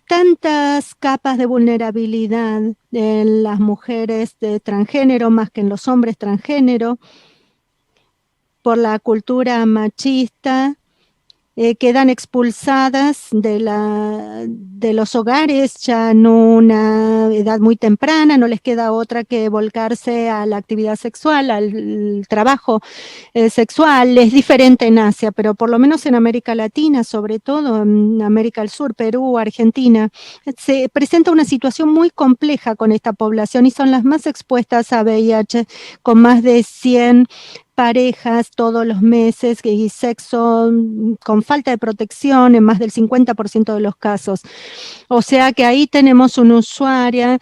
tantas capas de vulnerabilidad en las mujeres de transgénero más que en los hombres transgénero por la cultura machista. Quedan expulsadas de los hogares ya en una edad muy temprana, no les queda otra que volcarse a la actividad sexual, al trabajo sexual. Es diferente en Asia, pero por lo menos en América Latina, sobre todo en América del Sur, Perú, Argentina, se presenta una situación muy compleja con esta población y son las más expuestas a VIH, con más de 100 parejas todos los meses y sexo con falta de protección en más del 50% de los casos. O sea que ahí tenemos una usuaria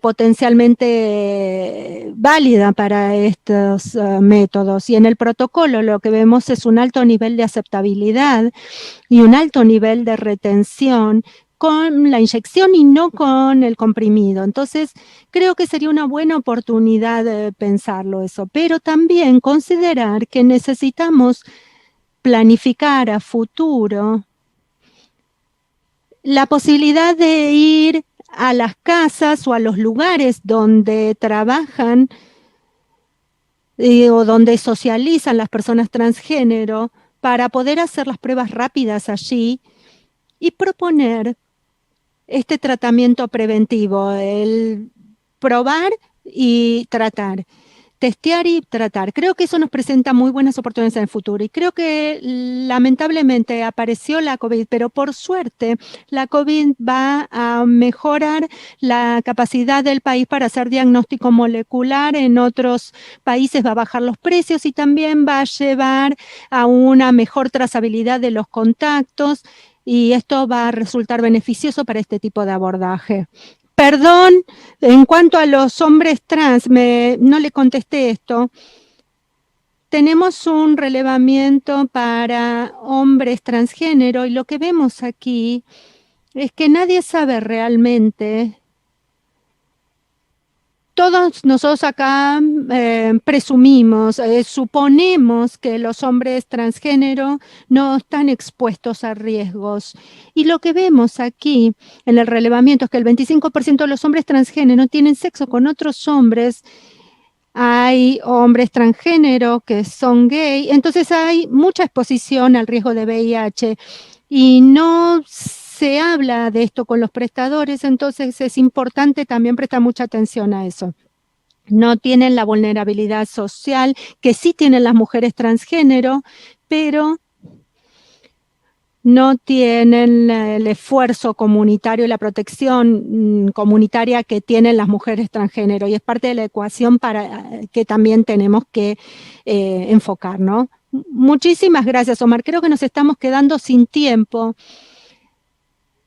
potencialmente válida para estos métodos. Y en el protocolo lo que vemos es un alto nivel de aceptabilidad y un alto nivel de retención con la inyección y no con el comprimido. Entonces, creo que sería una buena oportunidad de pensarlo eso, pero también considerar que necesitamos planificar a futuro la posibilidad de ir a las casas o a los lugares donde trabajan o donde socializan las personas transgénero para poder hacer las pruebas rápidas allí y proponer este tratamiento preventivo, el probar y tratar, testear y tratar. Creo que eso nos presenta muy buenas oportunidades en el futuro, y creo que lamentablemente apareció la COVID, pero por suerte la COVID va a mejorar la capacidad del país para hacer diagnóstico molecular. En otros países va a bajar los precios y también va a llevar a una mejor trazabilidad de los contactos, y esto va a resultar beneficioso para este tipo de abordaje. Perdón, en cuanto a los hombres trans, no le contesté esto. Tenemos un relevamiento para hombres transgénero y lo que vemos aquí es que nadie sabe realmente. Todos nosotros acá presumimos, suponemos que los hombres transgénero no están expuestos a riesgos. Y lo que vemos aquí en el relevamiento es que el 25% de los hombres transgénero tienen sexo con otros hombres. Hay hombres transgénero que son gay, entonces hay mucha exposición al riesgo de VIH y no se habla de esto con los prestadores, entonces es importante también prestar mucha atención a eso. No tienen la vulnerabilidad social que sí tienen las mujeres transgénero, pero no tienen el esfuerzo comunitario y la protección comunitaria que tienen las mujeres transgénero, y es parte de la ecuación que también tenemos que enfocar, ¿no? Muchísimas gracias, Omar. Creo que nos estamos quedando sin tiempo.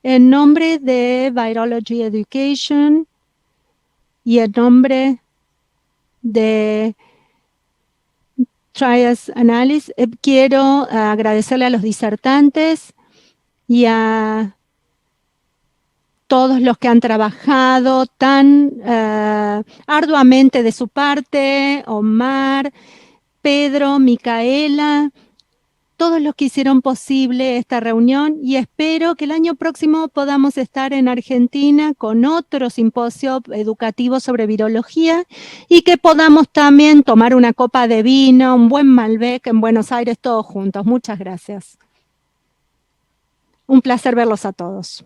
En nombre de Virology Education y en nombre de Trias Analysis, quiero agradecerle a los disertantes y a todos los que han trabajado tan arduamente de su parte, Omar, Pedro, Micaela, todos los que hicieron posible esta reunión, y espero que el año próximo podamos estar en Argentina con otro simposio educativo sobre virología y que podamos también tomar una copa de vino, un buen Malbec en Buenos Aires todos juntos. Muchas gracias. Un placer verlos a todos.